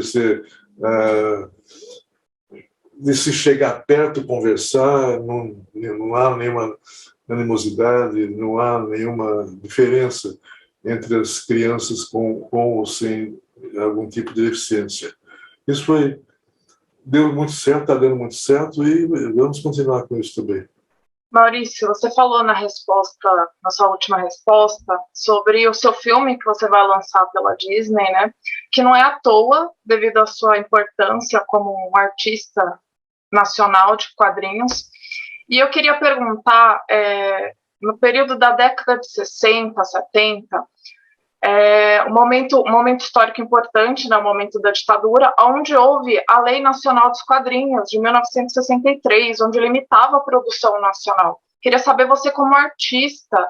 de se chegar perto, conversar, não há nenhuma animosidade, não há nenhuma diferença entre as crianças com ou sem algum tipo de deficiência. Isso deu muito certo, está dando muito certo e vamos continuar com isso também. Maurício, você falou na sua última resposta, sobre o seu filme que você vai lançar pela Disney, né? Que não é à toa, devido à sua importância como um artista nacional de quadrinhos. E eu queria perguntar, no período da década de 60, 70, um momento histórico importante, né, o momento da ditadura, onde houve a Lei Nacional dos Quadrinhos, de 1963, onde limitava a produção nacional. Queria saber, você como artista,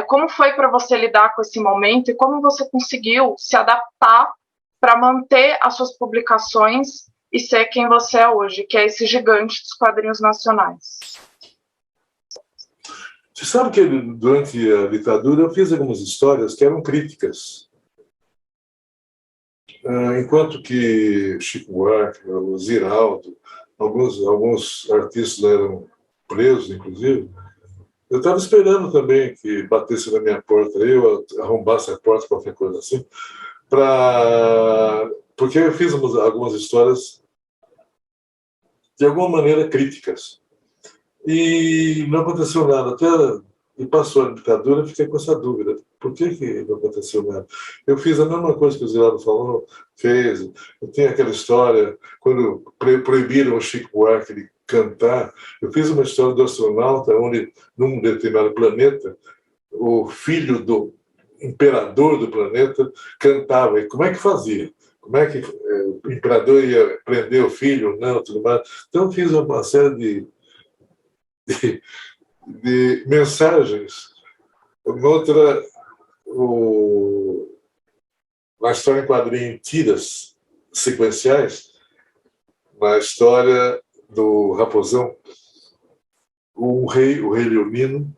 como foi para você lidar com esse momento e como você conseguiu se adaptar para manter as suas publicações e ser quem você é hoje, que é esse gigante dos quadrinhos nacionais. Você sabe que durante a ditadura eu fiz algumas histórias que eram críticas. Enquanto que Chico Buarque, o Ziraldo, alguns artistas eram presos, inclusive, eu estava esperando também que batesse na minha porta, eu arrombasse a porta, qualquer coisa assim, porque eu fiz algumas histórias de alguma maneira críticas. E não aconteceu nada. E passou a ditadura, eu fiquei com essa dúvida. Por que não aconteceu nada? Eu fiz a mesma coisa que o Ziraldo falou, fez. Eu tenho aquela história, quando proibiram o Chico Buarque de cantar, eu fiz uma história do astronauta, onde, num determinado planeta, o filho do imperador do planeta cantava. E como é que fazia? Como é que o imperador ia prender o filho? Não, tudo mais. Então, eu fiz uma série de mensagens. Outra, na história em quadrinho, tiras sequenciais, na história do Raposão, o rei Leonino,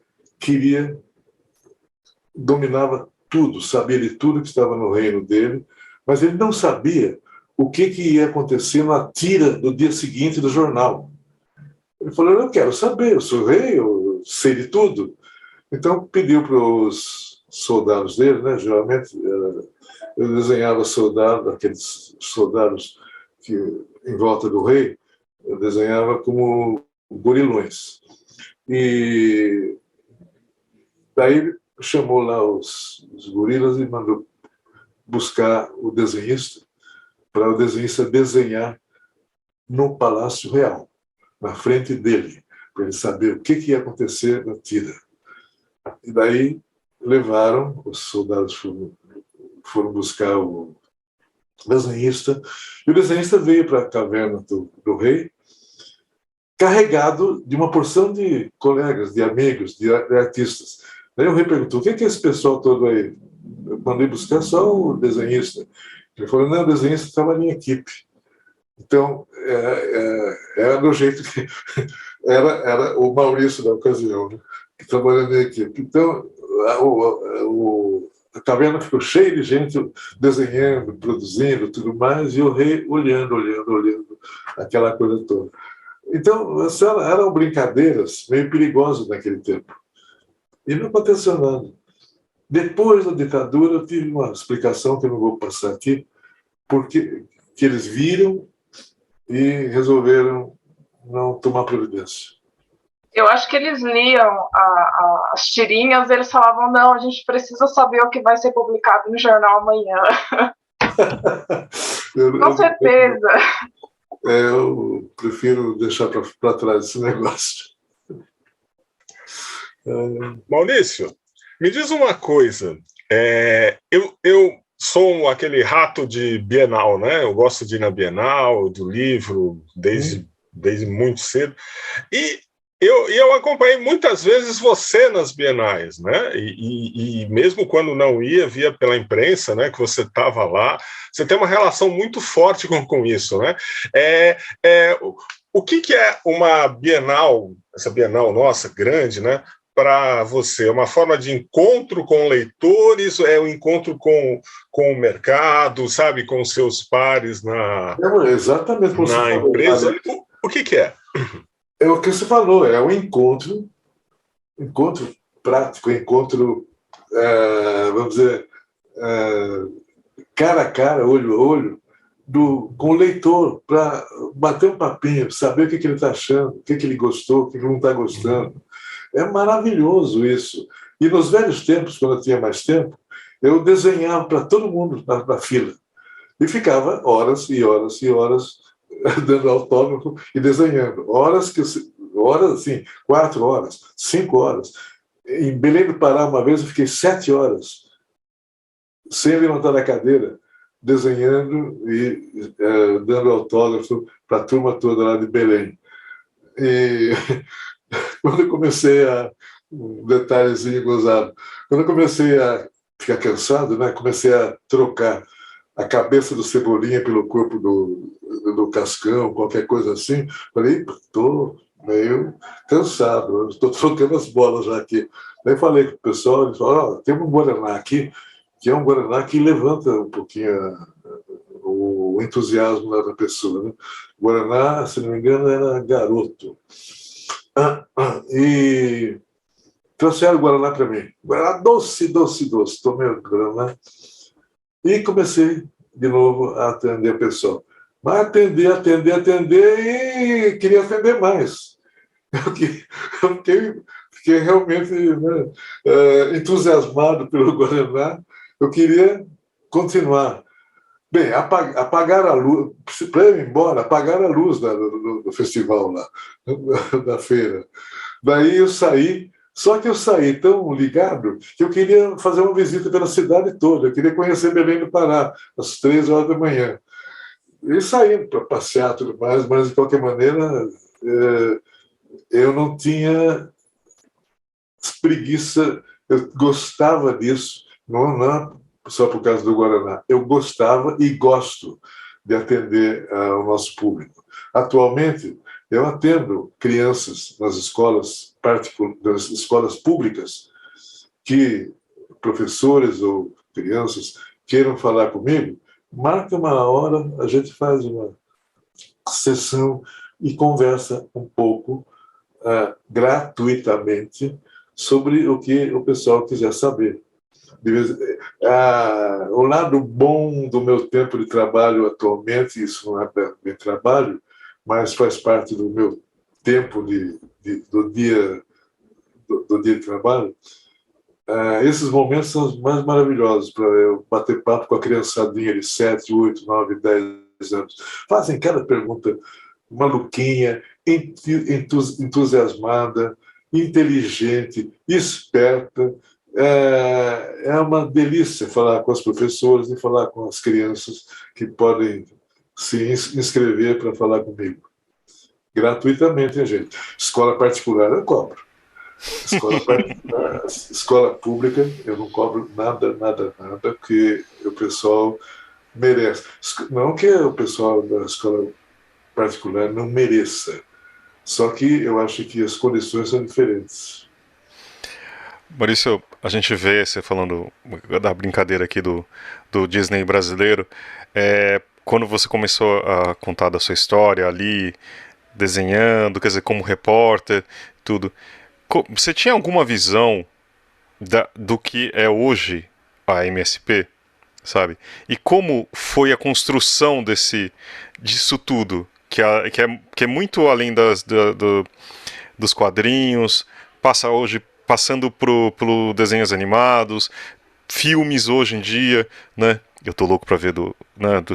dominava tudo, sabia de tudo que estava no reino dele, mas ele não sabia o que ia acontecer na tira do dia seguinte do jornal. Ele falou, eu quero saber, eu sou rei, eu sei de tudo. Então pediu para os soldados dele, né, geralmente eu desenhava aqueles soldados que, em volta do rei, eu desenhava como gorilões. E daí chamou lá os gorilas e mandou buscar o desenhista, para o desenhista desenhar no Palácio Real, na frente dele, para ele saber o que ia acontecer na tira. E daí levaram, os soldados foram buscar o desenhista, e o desenhista veio para a caverna do rei, carregado de uma porção de colegas, de amigos, de artistas. Daí o rei perguntou, o que é esse pessoal todo aí? Eu mandei buscar só o desenhista. Ele falou, não, o desenhista estava em equipe. Então, era do jeito que era o Maurício da ocasião, né, que trabalhava na equipe. Então, a caverna ficou cheia de gente desenhando, produzindo, tudo mais, e o rei olhando aquela coisa toda. Então, eram brincadeiras meio perigosas naquele tempo. E não aconteceu nada. Depois da ditadura, eu tive uma explicação que eu não vou passar aqui, porque que eles viram e resolveram não tomar providência. Eu acho que eles liam as tirinhas e eles falavam, não, a gente precisa saber o que vai ser publicado no jornal amanhã. Com certeza. Eu prefiro deixar para trás esse negócio. Maurício, me diz uma coisa. Eu sou aquele rato de Bienal, né? Eu gosto de ir na Bienal, do livro, desde muito cedo. E eu acompanhei muitas vezes você nas Bienais, né? E mesmo quando não ia, via pela imprensa, né, que você estava lá. Você tem uma relação muito forte com isso, né? O que é uma Bienal, essa Bienal nossa, grande, né? para você? É uma forma de encontro com leitores? É um encontro com o mercado, sabe? Com seus pares Exatamente como você na falou. empresa? O que é? É o que você falou, é um encontro prático, encontro, vamos dizer, cara a cara, olho a olho, com o leitor, para bater um papinho, saber o que ele está achando, o que ele gostou, o que ele não está gostando. É maravilhoso isso. E nos velhos tempos, quando eu tinha mais tempo, eu desenhava para todo mundo na fila. E ficava horas e horas e horas dando autógrafo e desenhando. Horas, assim, 4 horas, 5 horas. Em Belém do Pará, uma vez, eu fiquei 7 horas, sem levantar da cadeira, desenhando e dando autógrafo para a turma toda lá de Belém. E quando eu comecei um detalhezinho gozado, quando eu comecei a ficar cansado, né, comecei a trocar a cabeça do Cebolinha pelo corpo do Cascão, qualquer coisa assim, falei, estou meio cansado, estou trocando as bolas já aqui. Aí falei com o pessoal, eles falaram, tem um Guaraná aqui, que é um Guaraná que levanta um pouquinho o entusiasmo da pessoa. Né? O Guaraná, se não me engano, era garoto. E trouxeram o Guaraná para mim. Guaraná doce, doce, doce. Tomei o Guaraná e comecei de novo a atender o pessoal. Mas atender e queria atender mais. Eu fiquei realmente, né, entusiasmado pelo Guaraná. Eu queria continuar. Bem, apagar a luz, para eu ir embora, apagar a luz do festival lá, da feira. Daí eu saí, só que eu saí tão ligado que eu queria fazer uma visita pela cidade toda, eu queria conhecer Belém do Pará, às 3 horas da manhã. E saí para passear e tudo mais, mas de qualquer maneira eu não tinha preguiça, eu gostava disso, não só por causa do Guaraná, eu gostava e gosto de atender o nosso público. Atualmente, eu atendo crianças nas escolas públicas que professores ou crianças queiram falar comigo, marca uma hora, a gente faz uma sessão e conversa um pouco gratuitamente sobre o que o pessoal quiser saber. O lado bom do meu tempo de trabalho atualmente, isso não é bem trabalho, mas faz parte do meu tempo do dia de trabalho, esses momentos são os mais maravilhosos para eu bater papo com a criançadinha de 7, 8, 9, 10 anos. Fazem cada pergunta maluquinha, entusiasmada, inteligente, esperta. É uma delícia falar com as professoras e falar com as crianças que podem se inscrever para falar comigo. Gratuitamente, hein, gente? Escola particular eu cobro. Escola pública eu não cobro nada, porque o pessoal merece. Não que o pessoal da escola particular não mereça, só que eu acho que as condições são diferentes. Maurício, a gente vê você falando da brincadeira aqui do Disney brasileiro, quando você começou a contar da sua história ali, desenhando, quer dizer, como repórter, tudo, você tinha alguma visão do que é hoje a MSP, sabe? E como foi a construção disso tudo, que é muito além dos quadrinhos, passando por desenhos animados, filmes hoje em dia, né? Eu tô louco para ver do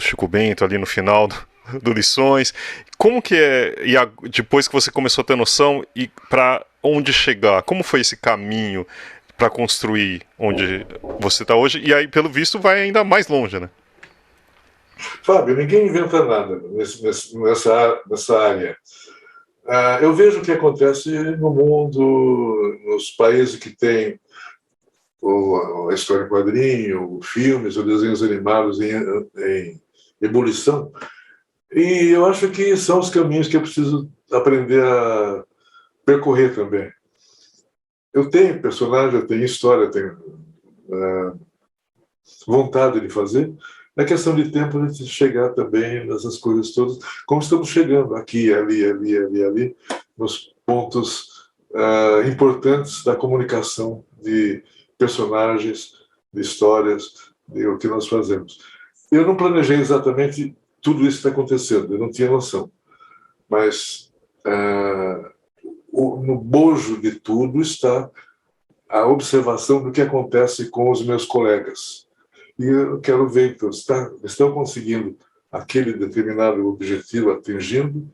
Chico Bento ali no final do Lições. Como que é, depois que você começou a ter noção, e para onde chegar? Como foi esse caminho para construir onde você está hoje? E aí, pelo visto, vai ainda mais longe, né? Fábio, ninguém inventa nada nessa área. Eu vejo o que acontece no mundo, nos países que têm a história em quadrinho, filmes ou desenhos animados em ebulição, e eu acho que são os caminhos que eu preciso aprender a percorrer também. eu tenho personagem, eu tenho história, eu tenho vontade de fazer. É questão de tempo a gente chegar também nessas coisas todas, como estamos chegando aqui, ali, nos pontos importantes da comunicação de personagens, de histórias, de o que nós fazemos. Eu não planejei exatamente tudo isso que está acontecendo, eu não tinha noção. Mas no bojo de tudo está a observação do que acontece com os meus colegas. E eu quero ver que estão conseguindo aquele determinado objetivo, atingindo.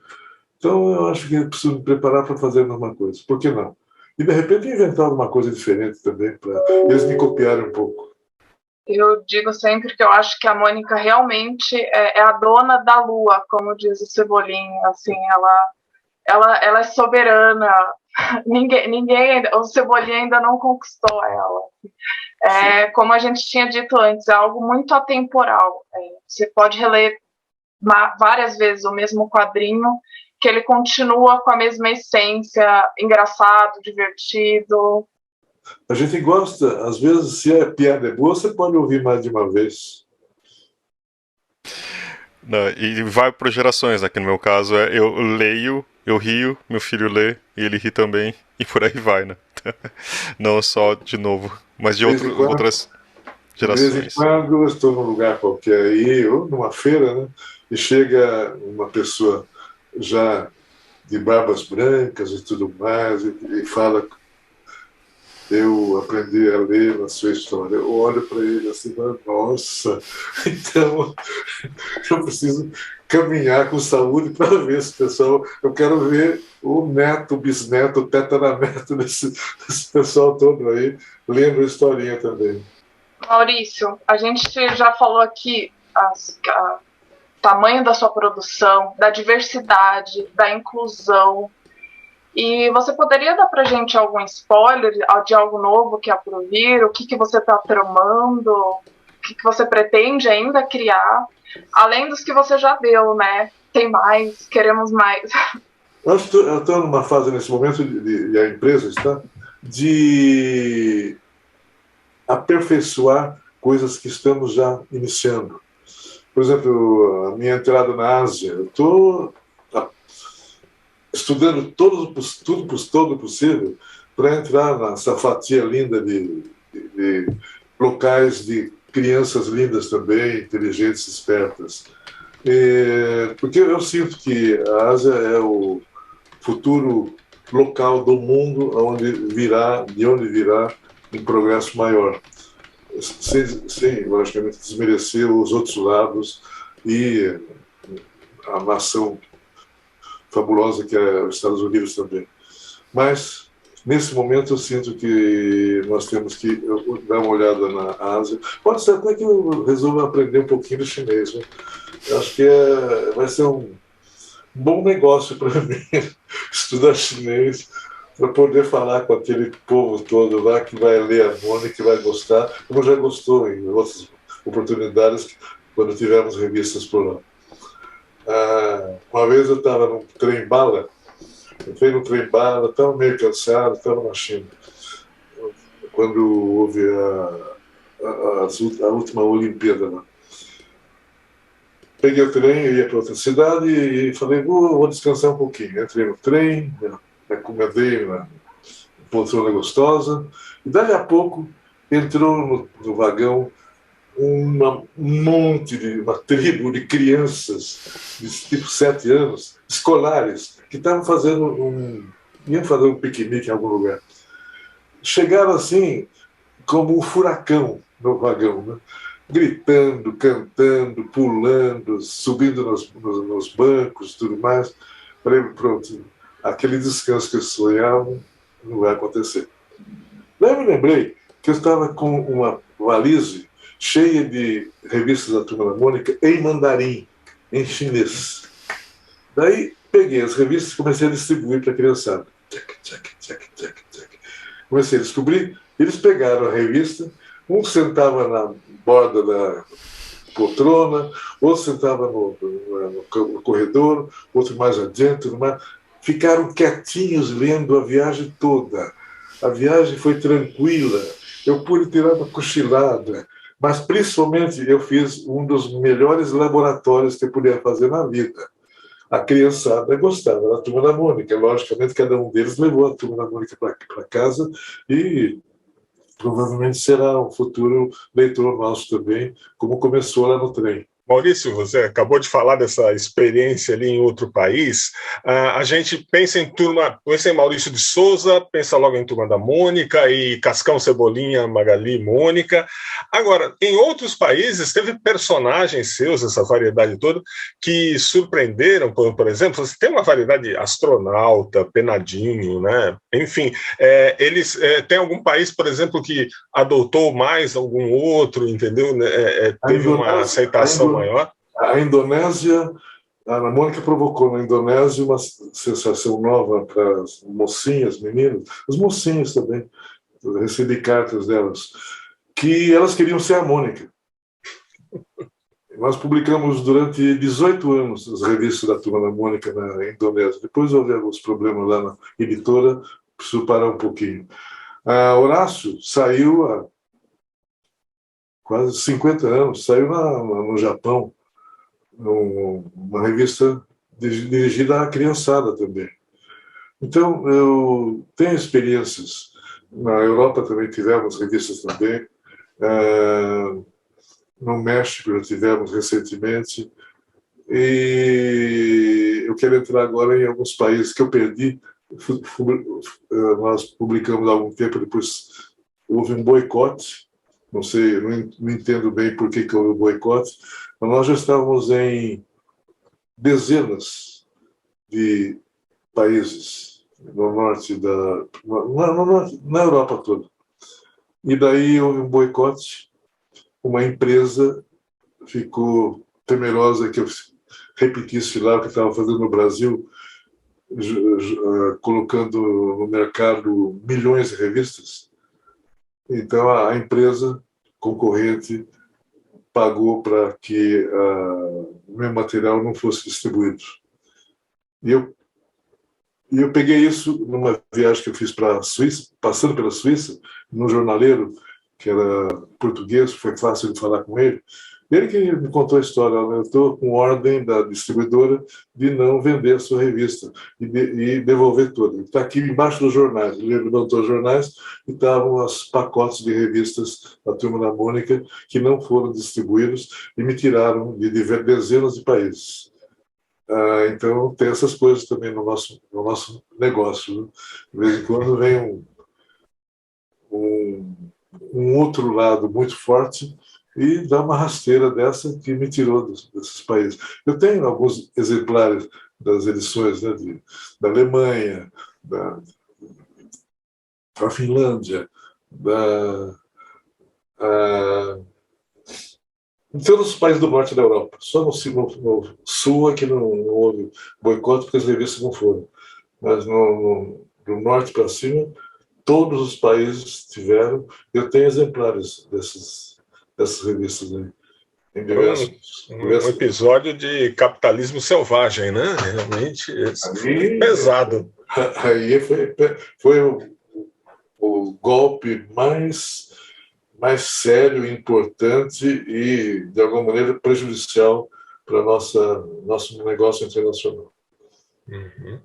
Então, eu acho que eu preciso me preparar para fazer a mesma coisa. Por que não? E, de repente, inventar alguma coisa diferente também, para eles me copiarem um pouco. Eu digo sempre que eu acho que a Mônica realmente é a dona da lua, como diz o Cebolinha. Assim, ela é soberana. Ninguém, o Cebolinha ainda não conquistou ela. Como a gente tinha dito antes, é algo muito atemporal. Você pode reler várias vezes o mesmo quadrinho, que ele continua com a mesma essência, engraçado, divertido. A gente gosta, às vezes, se a piada é boa, você pode ouvir mais de uma vez. Não, e vai por gerações, né? Que no meu caso eu leio, eu rio, meu filho lê e ele ri também, e por aí vai, né? Não só de novo, mas de outras gerações. De vez em quando eu estou num lugar qualquer aí, ou numa feira, né? E chega uma pessoa já de barbas brancas e tudo mais, e fala: eu aprendi a ler na sua história. Eu olho para ele assim, nossa, então eu preciso caminhar com saúde para ver esse pessoal. Eu quero ver o neto, o bisneto, o tetaraneto desse pessoal todo aí, lendo a historinha também. Maurício, a gente já falou aqui o tamanho da sua produção, da diversidade, da inclusão. E você poderia dar pra gente algum spoiler de algo novo que há por vir? O que você está tramando? O que você pretende ainda criar? Além dos que você já deu, né? Tem mais, queremos mais. Eu estou numa fase nesse momento, e a empresa está, de aperfeiçoar coisas que estamos já iniciando. Por exemplo, a minha entrada na Ásia, eu estou estudando tudo possível para entrar nessa fatia linda de locais de crianças lindas também, inteligentes, espertas. Porque eu sinto que a Ásia é o futuro local do mundo de onde virá um progresso maior, sem logicamente, desmerecer os outros lados e a nação fabulosa que é os Estados Unidos também. Mas, nesse momento, eu sinto que nós temos que dar uma olhada na Ásia. Pode ser até que eu resolva aprender um pouquinho de chinês. Né? Eu acho que vai ser um bom negócio para mim estudar chinês, para poder falar com aquele povo todo lá que vai ler a Mônica, que vai gostar, como já gostou em outras oportunidades, quando tivemos revistas por lá. Uma vez eu estava num trem-bala, entrei no trem-bala, estava meio cansado, estava na China, quando houve a última Olimpíada lá. Peguei o trem, eu ia para outra cidade e falei, vou descansar um pouquinho. Entrei no trem, me acomodei na poltrona gostosa, e dali a pouco entrou no vagão uma tribo de crianças de tipo 7 anos, escolares, que estavam iam fazer um piquenique em algum lugar. Chegaram assim, como um furacão no vagão, né? Gritando, cantando, pulando, subindo nos bancos e tudo mais. Falei, pronto, aquele descanso que eu sonhava não vai acontecer. Daí eu me lembrei que eu estava com uma valise cheia de revistas da Turma da Mônica em mandarim, em chinês. Daí peguei as revistas e comecei a distribuir para a criançada. Comecei a descobrir, eles pegaram a revista, um sentava na borda da poltrona, outro sentava no corredor, outro mais adiante, ficaram quietinhos lendo a viagem toda. A viagem foi tranquila, eu pude tirar uma cochilada, mas principalmente eu fiz um dos melhores laboratórios que eu podia fazer na vida. A criançada gostava da Turma da Mônica. Logicamente, cada um deles levou a Turma da Mônica para casa e provavelmente será um futuro leitor nosso também, como começou lá no trem. Maurício, você acabou de falar dessa experiência ali em outro país. A gente pensa em Maurício de Souza, pensa logo em Turma da Mônica e Cascão, Cebolinha, Magali, Mônica. Agora, em outros países, teve personagens seus, essa variedade toda, que surpreenderam, por exemplo, você tem uma variedade Astronauta, Penadinho, né? Enfim, tem algum país, por exemplo, que adotou mais algum outro, entendeu? Teve uma aceitação maior? A Indonésia, a Ana Mônica provocou na Indonésia uma sensação nova para as mocinhas, meninas, os mocinhos também, recebi cartas delas, que elas queriam ser a Mônica. Nós publicamos durante 18 anos as revistas da Turma da Mônica na Indonésia. Depois houve alguns problemas lá na editora, preciso parar um pouquinho. Horácio saiu há quase 50 anos, saiu no Japão, uma revista dirigida à criançada também. Então, eu tenho experiências. Na Europa também tivemos revistas também. No México já tivemos recentemente. E eu quero entrar agora em alguns países que eu perdi. Nós publicamos há algum tempo, depois houve um boicote. Não sei, não entendo bem por que houve o boicote, mas nós já estávamos em dezenas de países no norte na Europa toda. E daí houve um boicote, uma empresa ficou temerosa que eu repetisse lá o que estava fazendo no Brasil, colocando no mercado milhões de revistas. Então, a empresa concorrente pagou para que o meu material não fosse distribuído. E eu peguei isso numa viagem que eu fiz para a Suíça, passando pela Suíça, num jornaleiro que era português, foi fácil de falar com ele. Ele que me contou a história, eu estou com ordem da distribuidora de não vender a sua revista e devolver tudo. Está aqui embaixo dos jornais. Ele levantou os jornais e estavam os pacotes de revistas da Turma da Mônica que não foram distribuídos e me tiraram de dezenas de países. Então, tem essas coisas também no nosso negócio. Né? De vez em quando vem um outro lado muito forte e dá uma rasteira dessa que me tirou desses países. Eu tenho alguns exemplares das edições, né, da Alemanha, da Finlândia, em todos os países do norte da Europa. Só no sul é que não houve boicote, porque as revistas não foram. Mas do norte para cima, todos os países tiveram. Eu tenho exemplares dessas revistas aí. Um episódio de capitalismo selvagem, né? Realmente pesado. Aí foi o golpe mais sério, importante e, de alguma maneira, prejudicial para nosso negócio internacional. Uhum.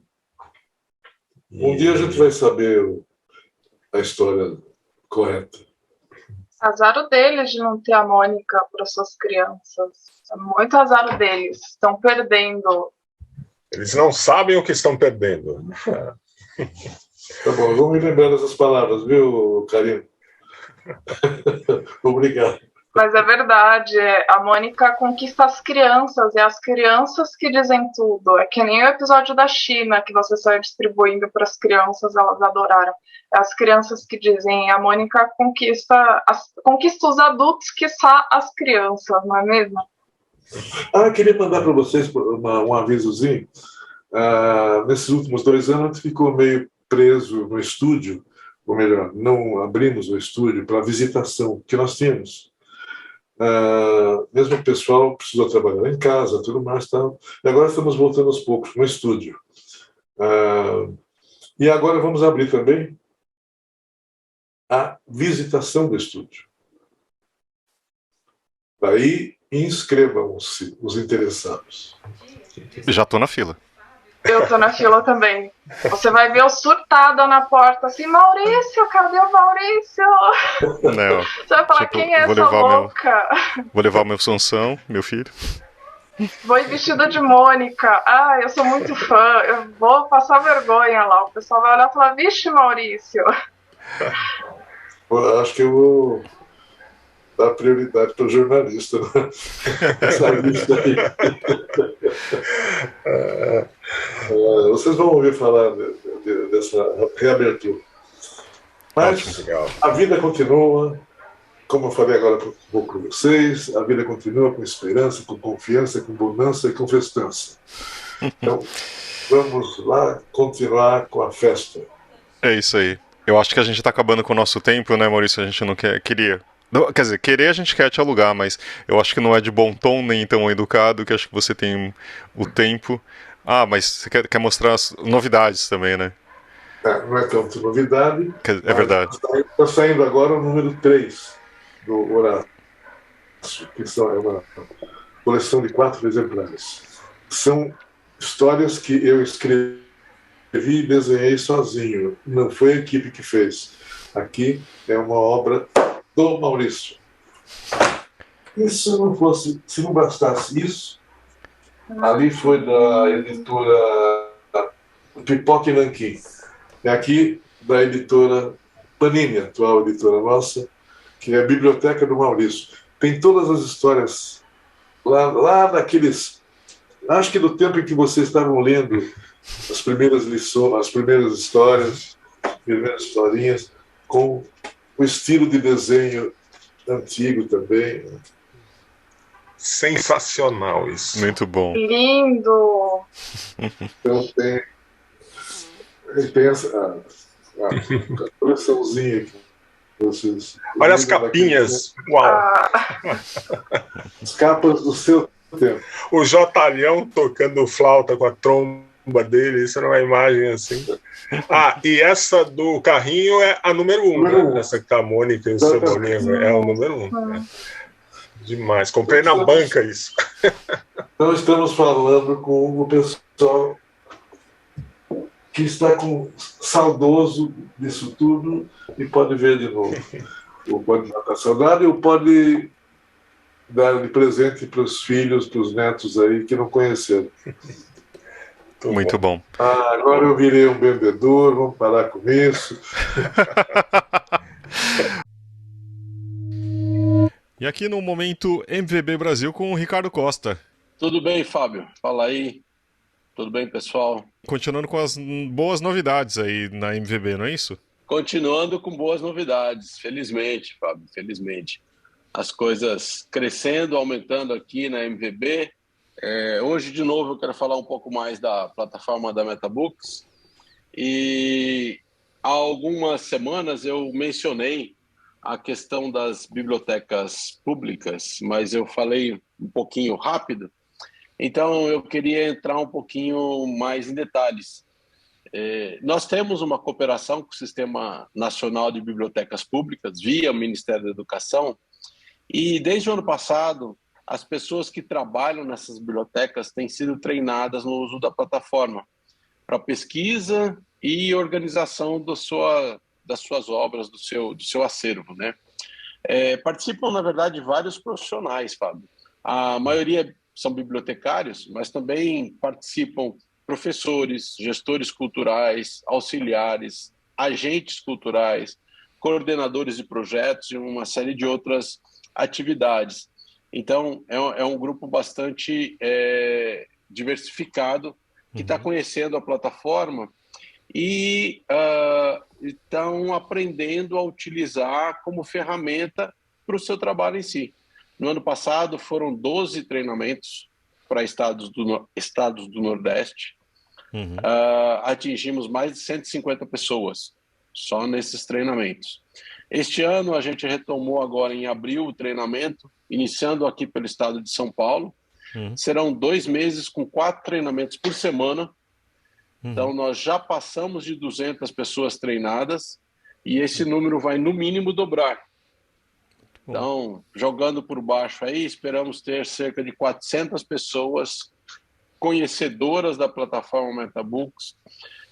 Um dia a gente vai saber a história correta. Azar deles de não ter a Mônica para suas crianças. É muito azar deles. Estão perdendo. Eles não sabem o que estão perdendo. Tá bom, eu vou me lembrar dessas palavras, viu, Karina? Obrigado. Mas é verdade, a Mônica conquista as crianças, é as crianças que dizem tudo. É que nem o episódio da China, que você saiu distribuindo para as crianças, elas adoraram. É as crianças que dizem, a Mônica conquista os adultos, quiçá as crianças, não é mesmo? Queria mandar para vocês um avisozinho. Nesses últimos 2 anos, a gente ficou meio preso no estúdio, ou melhor, não abrimos o estúdio para a visitação que nós tínhamos. Mesmo o pessoal precisou trabalhar em casa, tudo mais, tal. E agora estamos voltando aos poucos no estúdio. E agora vamos abrir também a visitação do estúdio. Daí, inscrevam-se os interessados. Já estou na fila. Eu tô na fila também. Você vai ver eu surtada na porta, assim, Maurício, cadê o Maurício? Não, Você vai falar, tipo, quem é vou essa levar louca? Vou levar o meu Sansão, meu filho. Vou ir vestida de Mônica. Ah, eu sou muito fã. Eu vou passar vergonha lá. O pessoal vai olhar e falar, vixe, Maurício. Eu acho que eu vou dar prioridade para o jornalista, né? Essa lista aí. Vocês vão ouvir falar dessa reabertura. Mas Legal. a vida continua, como eu falei agora um pouco com vocês, a vida continua com esperança, com confiança, com bonança e com festança. Então, vamos lá continuar com a festa. É isso aí. Eu acho que a gente tá acabando com o nosso tempo, né, Maurício? A gente não queria. Quer dizer, querer a gente quer te alugar, mas eu acho que não é de bom tom nem tão educado, que acho que você tem o tempo. Ah, mas você quer mostrar as novidades também, né? Não é tanto novidade. É verdade. Está saindo agora o número 3 do Horácio, que é uma coleção de 4 exemplares. São histórias que eu escrevi e desenhei sozinho. Não foi a equipe que fez. Aqui é uma obra do Maurício. E se não bastasse isso, ali foi da editora Pipoca e Nanquim. É aqui da editora Panini, atual editora nossa, que é a Biblioteca do Maurício. Tem todas as histórias lá naqueles... Acho que do tempo em que vocês estavam lendo as primeiras lições, as primeiras histórias, as primeiras historinhas, com o estilo de desenho antigo também. Sensacional isso. Muito bom. Lindo! Então tem a coleçãozinha aqui. Vocês Olha as capinhas. Uau! As capas do seu tempo. O Jotalhão tocando flauta com a tromba dele, isso era uma imagem assim. Ah, e essa do carrinho é a número 1, né? Essa que tá a Mônica e o Cebolinha, é o número 1. Né? Demais. Comprei na banca isso. Então estamos falando com o pessoal que está saudoso disso tudo e pode ver de novo. Ou pode matar saudade, ou pode dar de presente para os filhos, para os netos aí que não conheceram. Muito bom. Agora eu virei um vendedor, vamos parar com isso. E aqui no momento MVB Brasil com o Ricardo Costa. Tudo bem, Fábio? Fala aí. Tudo bem, pessoal? Continuando com as boas novidades aí na MVB, não é isso? Continuando com boas novidades, felizmente, Fábio, felizmente. As coisas crescendo, aumentando aqui na MVB. Hoje, de novo, eu quero falar um pouco mais da plataforma da MetaBooks. E há algumas semanas eu mencionei a questão das bibliotecas públicas, mas eu falei um pouquinho rápido. Então, eu queria entrar um pouquinho mais em detalhes. Nós temos uma cooperação com o Sistema Nacional de Bibliotecas Públicas, via o Ministério da Educação, e desde o ano passado, as pessoas que trabalham nessas bibliotecas têm sido treinadas no uso da plataforma para pesquisa e organização das suas obras, do seu acervo, né? Participam, na verdade, vários profissionais, Fábio. A maioria são bibliotecários, mas também participam professores, gestores culturais, auxiliares, agentes culturais, coordenadores de projetos e uma série de outras atividades. Então, é um grupo bastante diversificado que está conhecendo a plataforma e estão aprendendo a utilizar como ferramenta para o seu trabalho em si. No ano passado, foram 12 treinamentos para estados do Nordeste. Atingimos mais de 150 pessoas só nesses treinamentos. Este ano, a gente retomou agora em abril o treinamento, iniciando aqui pelo estado de São Paulo. Serão 2 meses com 4 treinamentos por semana. Então, nós já passamos de 200 pessoas treinadas e esse número vai, no mínimo, dobrar. Então, jogando por baixo aí, esperamos ter cerca de 400 pessoas conhecedoras da plataforma MetaBooks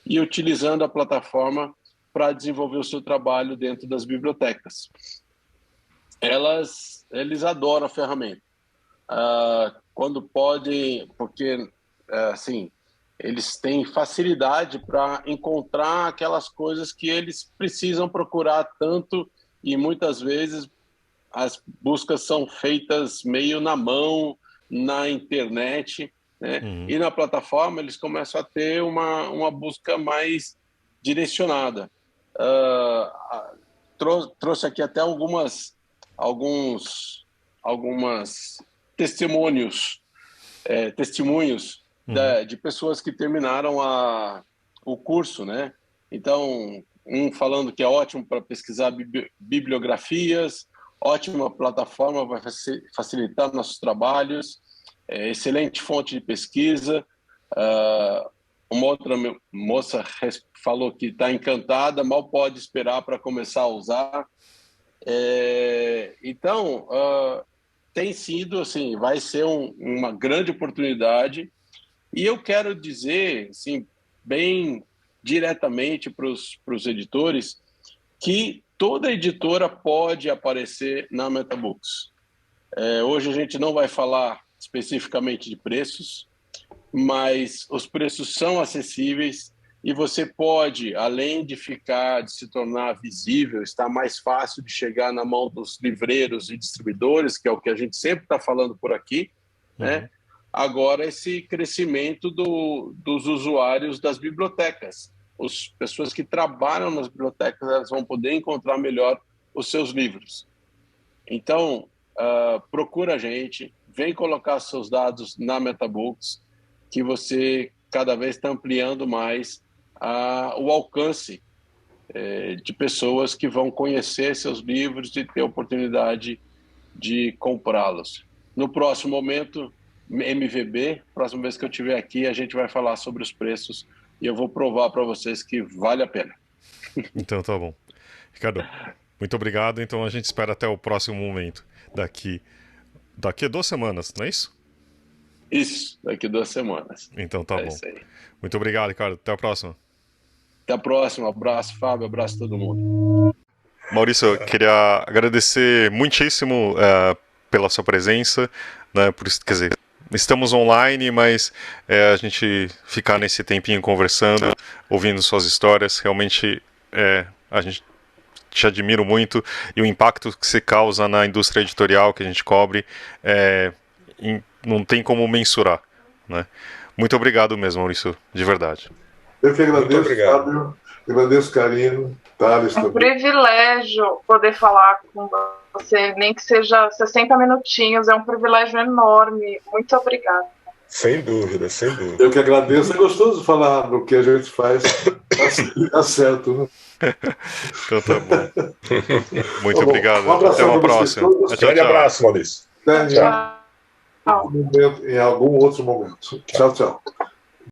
e utilizando a plataforma para desenvolver o seu trabalho dentro das bibliotecas. Eles adoram a ferramenta. Quando podem, porque, assim, eles têm facilidade para encontrar aquelas coisas que eles precisam procurar tanto, e muitas vezes as buscas são feitas meio na mão, na internet, né? E na plataforma eles começam a ter uma busca mais direcionada. Trouxe aqui até alguns testemunhos de pessoas que terminaram o curso, né? Então, falando que é ótimo para pesquisar bibliografias, ótima plataforma, vai facilitar nossos trabalhos, excelente fonte de pesquisa. Uma outra moça falou que está encantada, mal pode esperar para começar a usar. Então, tem sido, assim, vai ser uma grande oportunidade, e eu quero dizer, assim, bem diretamente para os editores, que toda editora pode aparecer na MetaBooks. Hoje a gente não vai falar especificamente de preços, mas os preços são acessíveis e você pode, além de se tornar visível, estar mais fácil de chegar na mão dos livreiros e distribuidores, que é o que a gente sempre está falando por aqui, né? Agora, esse crescimento dos usuários das bibliotecas. As pessoas que trabalham nas bibliotecas, elas vão poder encontrar melhor os seus livros. Então, procura a gente, vem colocar seus dados na MetaBooks, que você cada vez está ampliando mais o alcance de pessoas que vão conhecer seus livros e ter a oportunidade de comprá-los. No próximo momento, MVB, próxima vez que eu estiver aqui, a gente vai falar sobre os preços e eu vou provar para vocês que vale a pena. Então tá bom. Ricardo, muito obrigado. Então a gente espera até o próximo momento. Daqui a 2 semanas, não é isso? Isso, daqui 2 semanas. Então tá bom. Muito obrigado, Ricardo. Até a próxima. Até a próxima. Abraço, Fábio. Abraço a todo mundo. Maurício, eu queria agradecer muitíssimo pela sua presença, né? Quer dizer, estamos online, mas a gente ficar nesse tempinho conversando, ouvindo suas histórias, realmente a gente te admiro muito, e o impacto que você causa na indústria editorial que a gente cobre não tem como mensurar, né? Muito obrigado mesmo, Maurício, de verdade. Eu que agradeço, Fábio, agradeço o carinho, Thales também. É um privilégio poder falar com você, nem que seja 60 minutinhos, é um privilégio enorme. Muito obrigada. Sem dúvida, sem dúvida. Eu que agradeço, é gostoso falar do que a gente faz, tá certo, né? Então tá bom. Muito obrigado. Até uma próxima. Grande abraço, Maurício. Em algum outro momento. Tchau, tchau.